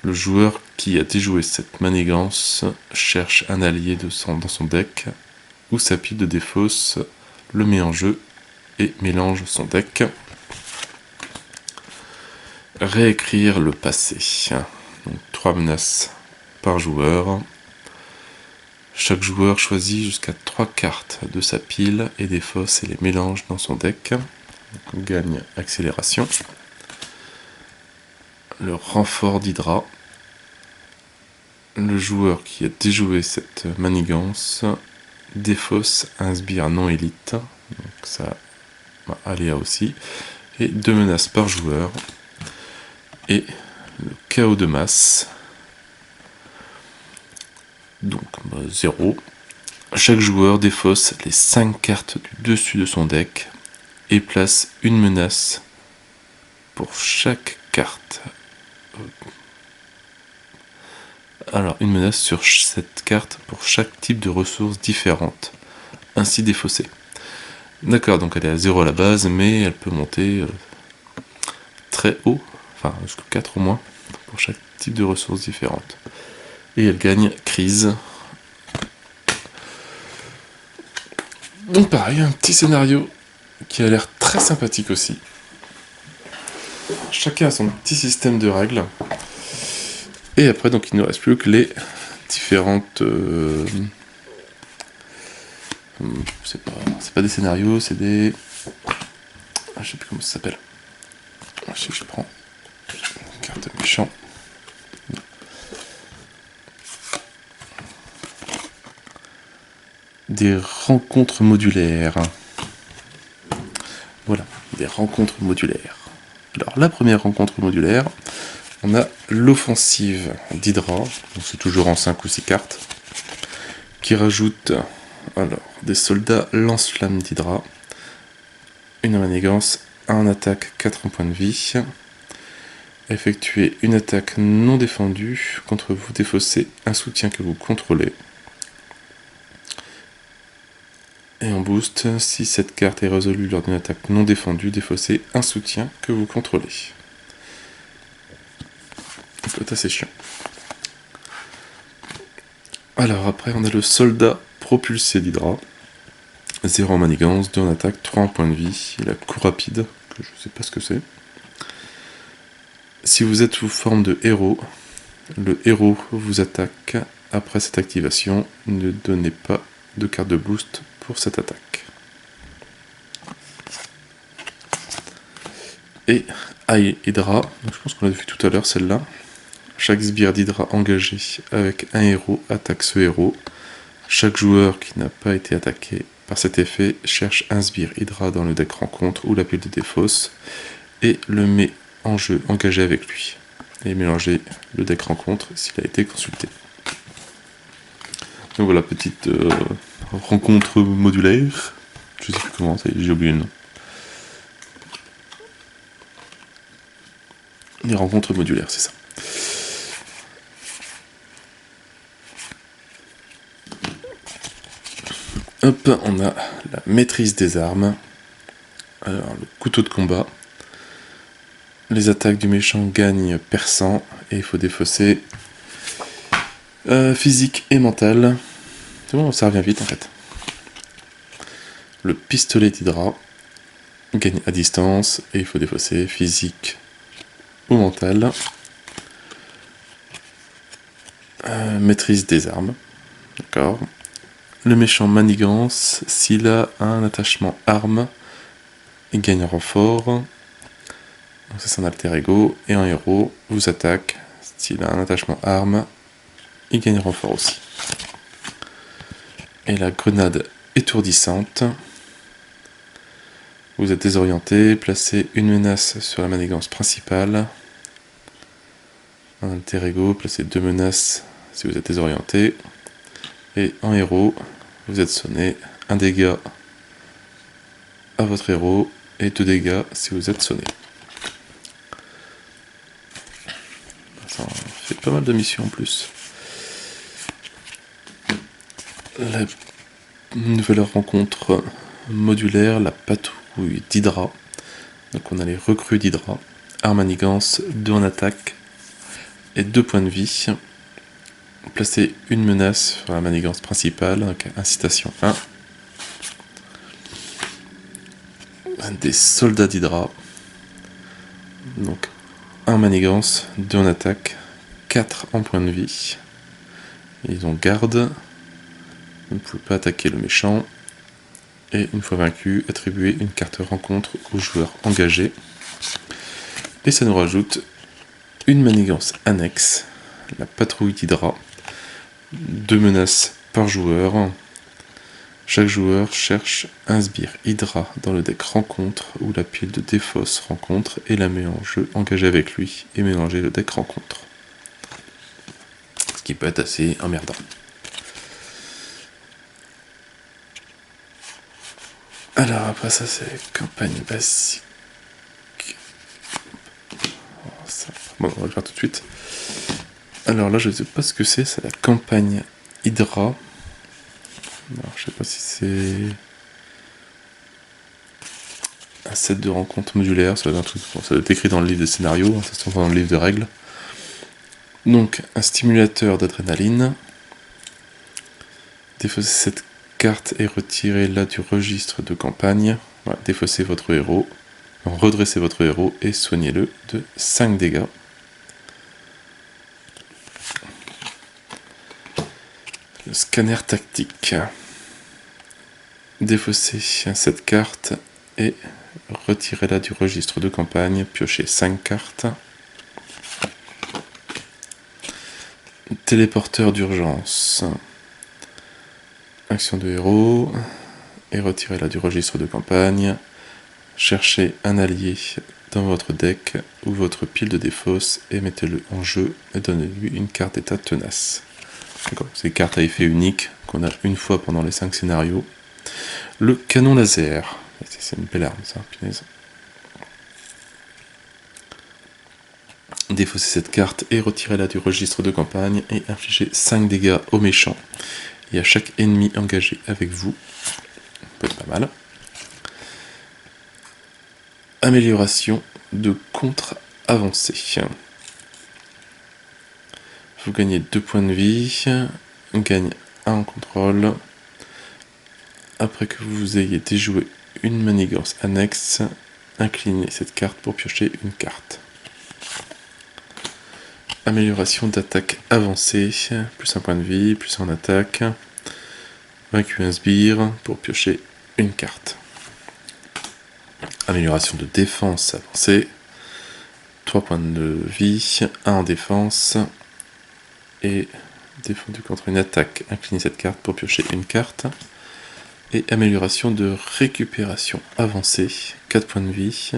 Le joueur qui a déjoué cette manigance cherche un allié dans son deck, ou sa pile de défausse, le met en jeu et mélange son deck. Réécrire le passé. Donc 3 menaces par joueur. Chaque joueur choisit jusqu'à 3 cartes de sa pile et défausse et les mélange dans son deck. Donc on gagne accélération. Le renfort d'Hydra. Le joueur qui a déjoué cette manigance défausse un sbire non élite. Donc ça va aléa aussi. Et 2 menaces par joueur. Et le chaos de masse. Donc 0. Chaque joueur défausse les 5 cartes du dessus de son deck et place une menace pour chaque carte. Alors, une menace sur cette carte pour chaque type de ressources différentes, ainsi défaussée. D'accord, donc elle est à 0 à la base, mais elle peut monter très haut, enfin jusqu'à 4 au moins, pour chaque type de ressources différentes. Et elle gagne crise. Donc pareil, un petit scénario qui a l'air très sympathique aussi. Chacun a son petit système de règles. Et après, donc, il ne reste plus que les différentes... c'est pas des scénarios, c'est des... je sais plus comment ça s'appelle. Je sais que je prends une carte méchant. Des rencontres modulaires. Voilà, des rencontres modulaires. Alors, la première rencontre modulaire, on a l'offensive d'Hydra, c'est toujours en 5 ou 6 cartes, qui rajoute alors des soldats lance-flamme d'Hydra, une manigance, 1 en attaque, 4 en point de vie, effectuer une attaque non défendue contre vous, défausser un soutien que vous contrôlez. Et en boost, si cette carte est résolue lors d'une attaque non défendue, défausser un soutien que vous contrôlez. C'est assez chiant. Alors après, on a le soldat propulsé d'Hydra. 0 en manigance, 2 en attaque, 3 en point de vie. Il a coup rapide, que je sais pas ce que c'est. Si vous êtes sous forme de héros, le héros vous attaque. Après cette activation, ne donnez pas de carte de boost pour cette attaque. Et Hydra, je pense qu'on l'a vu tout à l'heure celle-là. Chaque sbire d'Hydra engagé avec un héros attaque ce héros. Chaque joueur qui n'a pas été attaqué par cet effet cherche un sbire Hydra dans le deck rencontre ou la pile de défausse et le met en jeu engagé avec lui. Et mélanger le deck rencontre s'il a été consulté. Donc voilà, petite rencontre modulaire. Je sais plus comment, j'ai oublié le nom. Les rencontres modulaires, c'est ça. Hop, on a la maîtrise des armes. Alors, le couteau de combat. Les attaques du méchant gagnent perçant et il faut défausser physique et mental. C'est bon, ça revient vite en fait. Le pistolet d'Hydra gagne à distance et il faut défausser physique ou mental. Maîtrise des armes. D'accord. Le méchant manigance, s'il a un attachement arme, il gagne un renfort. Donc ça c'est un alter ego. Et un héros vous attaque. S'il a un attachement arme, il gagne un renfort aussi. Et la grenade étourdissante. Vous êtes désorienté, placez une menace sur la manigance principale. Un alter ego, placez 2 menaces si vous êtes désorienté. Et en héros, vous êtes sonné, 1 dégât à votre héros et 2 dégâts si vous êtes sonné. Ça en fait pas mal de missions en plus. La nouvelle rencontre modulaire, la patrouille d'Hydra. Donc on a les recrues d'Hydra. Armanigance, 2 en attaque et 2 points de vie. Placez une menace sur la manigance principale, donc incitation 1. Des soldats d'Hydra. Donc 1 en manigance, 2 en attaque, 4 en point de vie. Ils ont garde. Vous ne pouvez pas attaquer le méchant. Et une fois vaincu, attribuez une carte rencontre au joueur engagé. Et ça nous rajoute une manigance annexe, la patrouille d'Hydra. 2 menaces par joueur. Chaque joueur cherche un sbire Hydra dans le deck rencontre ou la pile de défausse rencontre et la met en jeu engagé avec lui et mélanger le deck rencontre. Ce qui peut être assez emmerdant. Alors après ça c'est campagne basique. Bon, on va le faire tout de suite. Alors là je ne sais pas ce que c'est la campagne Hydra. Alors, je sais pas si c'est un set de rencontres modulaires, ça doit être un truc, bon, ça doit être écrit dans le livre de scénario, ça se trouve dans le livre de règles. Donc un stimulateur d'adrénaline. Défaussez cette carte et retirez-la du registre de campagne. Voilà, défaussez votre héros, redressez votre héros et soignez-le de 5 dégâts. Le scanner tactique. Défaussez cette carte et retirez-la du registre de campagne, piochez 5 cartes. Téléporteur d'urgence. Action de héros, et retirez-la du registre de campagne. Cherchez un allié dans votre deck ou votre pile de défausse et mettez-le en jeu et donnez-lui une carte d'état tenace. C'est une carte à effet unique qu'on a une fois pendant les 5 scénarios. Le canon laser. C'est une belle arme ça, punaise. Défaussez cette carte et retirez-la du registre de campagne et infligez 5 dégâts aux méchants et à chaque ennemi engagé avec vous. Ça peut être pas mal. Amélioration de contre avancé. Vous gagnez 2 points de vie, on gagne 1 en contrôle. Après que vous ayez déjoué une manigance annexe, inclinez cette carte pour piocher une carte. Amélioration d'attaque avancée, plus 1 point de vie, plus 1 en attaque. Vaincu un sbire pour piocher une carte. Amélioration de défense avancée, 3 points de vie, 1 en défense. Et défendu contre une attaque, inclinez cette carte pour piocher une carte. Et amélioration de récupération avancée, 4 points de vie,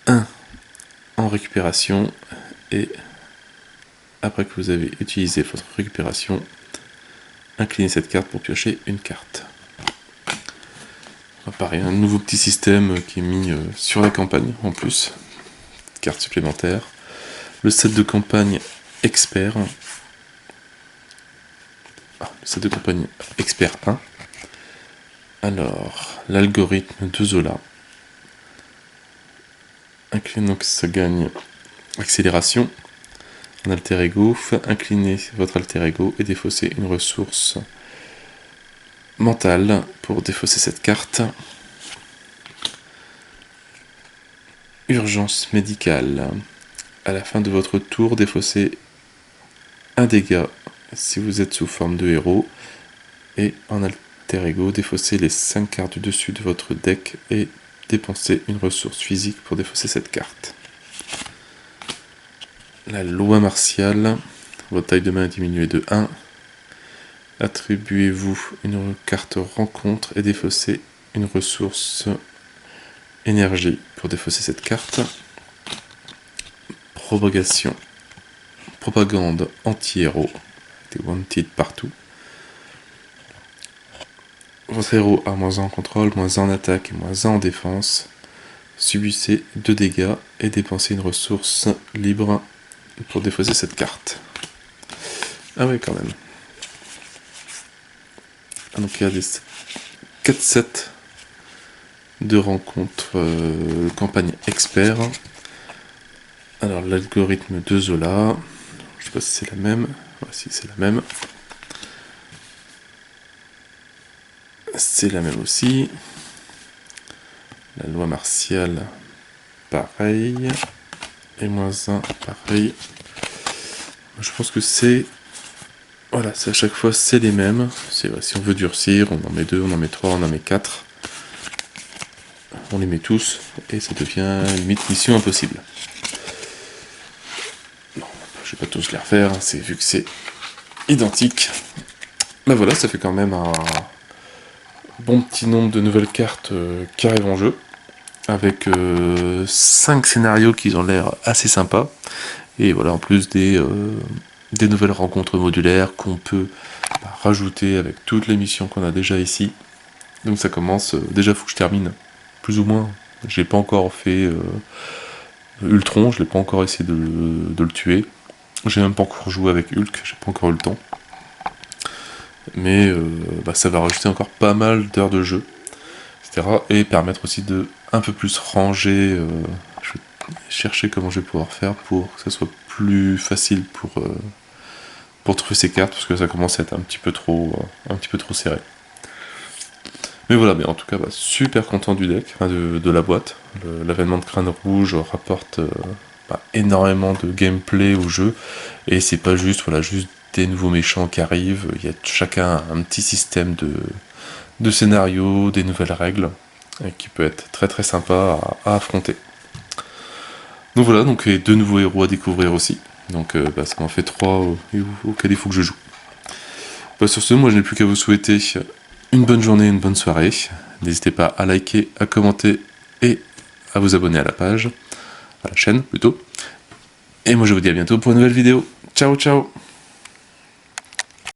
1 en récupération, et après que vous avez utilisé votre récupération, inclinez cette carte pour piocher une carte. Pareil, un nouveau petit système qui est mis sur la campagne en plus, carte supplémentaire. Le set de campagne expert, le set de campagne expert 1. Alors, l'algorithme de Zola. Inclinez, donc ça gagne accélération. En alter ego, inclinez votre alter ego et défaussez une ressource mentale pour défausser cette carte. Urgence médicale. À la fin de votre tour, défaussez un dégât si vous êtes sous forme de héros. Et en alter ego, défaussez les 5 cartes du dessus de votre deck et dépensez une ressource physique pour défausser cette carte. La loi martiale. Votre taille de main est diminuée de 1. Attribuez-vous une carte rencontre et défaussez une ressource énergie pour défausser cette carte. Propagation. Propagande anti-héros. Des wanted partout. Votre héros a -1 en contrôle, -1 en attaque et -1 en défense. Subissez 2 dégâts et dépensez une ressource libre pour défausser cette carte. Ah ouais, quand même. Ah, donc il y a des 4 sets de rencontres campagne expert. Alors l'algorithme de Zola, je sais pas si c'est la même. Ouais, si c'est la même. C'est la même aussi. La loi martiale, pareil. Et -1, pareil. Je pense que c'est... Voilà, c'est à chaque fois c'est les mêmes. Si on veut durcir, on en met 2, on en met 3, on en met 4. On les met tous et ça devient limite mission impossible. Non, je vais pas tous les refaire, c'est vu que c'est identique. Bah voilà, ça fait quand même un bon petit nombre de nouvelles cartes qui arrivent en jeu, avec 5 scénarios qui ont l'air assez sympas, et voilà, en plus des nouvelles rencontres modulaires qu'on peut rajouter avec toutes les missions qu'on a déjà ici. Donc ça commence, déjà faut que je termine, plus ou moins. J'ai pas encore fait Ultron, je l'ai pas encore essayé de le tuer. J'ai même pas encore joué avec Hulk, j'ai pas encore eu le temps. Mais ça va rajouter encore pas mal d'heures de jeu, etc. Et permettre aussi de un peu plus ranger. Je vais chercher comment je vais pouvoir faire pour que ça soit plus facile pour trouver ces cartes, parce que ça commence à être un petit peu trop serré. Mais voilà, mais en tout cas, super content du deck, enfin de la boîte. L'avènement de Crâne Rouge rapporte énormément de gameplay au jeu, et c'est pas juste, juste des nouveaux méchants qui arrivent, il y a chacun un petit système de scénario, des nouvelles règles, qui peut être très très sympa à affronter. Donc voilà, donc et 2 nouveaux héros à découvrir aussi, donc ça m'en fait 3 auxquels il faut que je joue. Sur ce, moi je n'ai plus qu'à vous souhaiter une bonne journée, une bonne soirée. N'hésitez pas à liker, à commenter et à vous abonner à la page, à la chaîne plutôt. Et moi je vous dis à bientôt pour une nouvelle vidéo. Ciao ciao!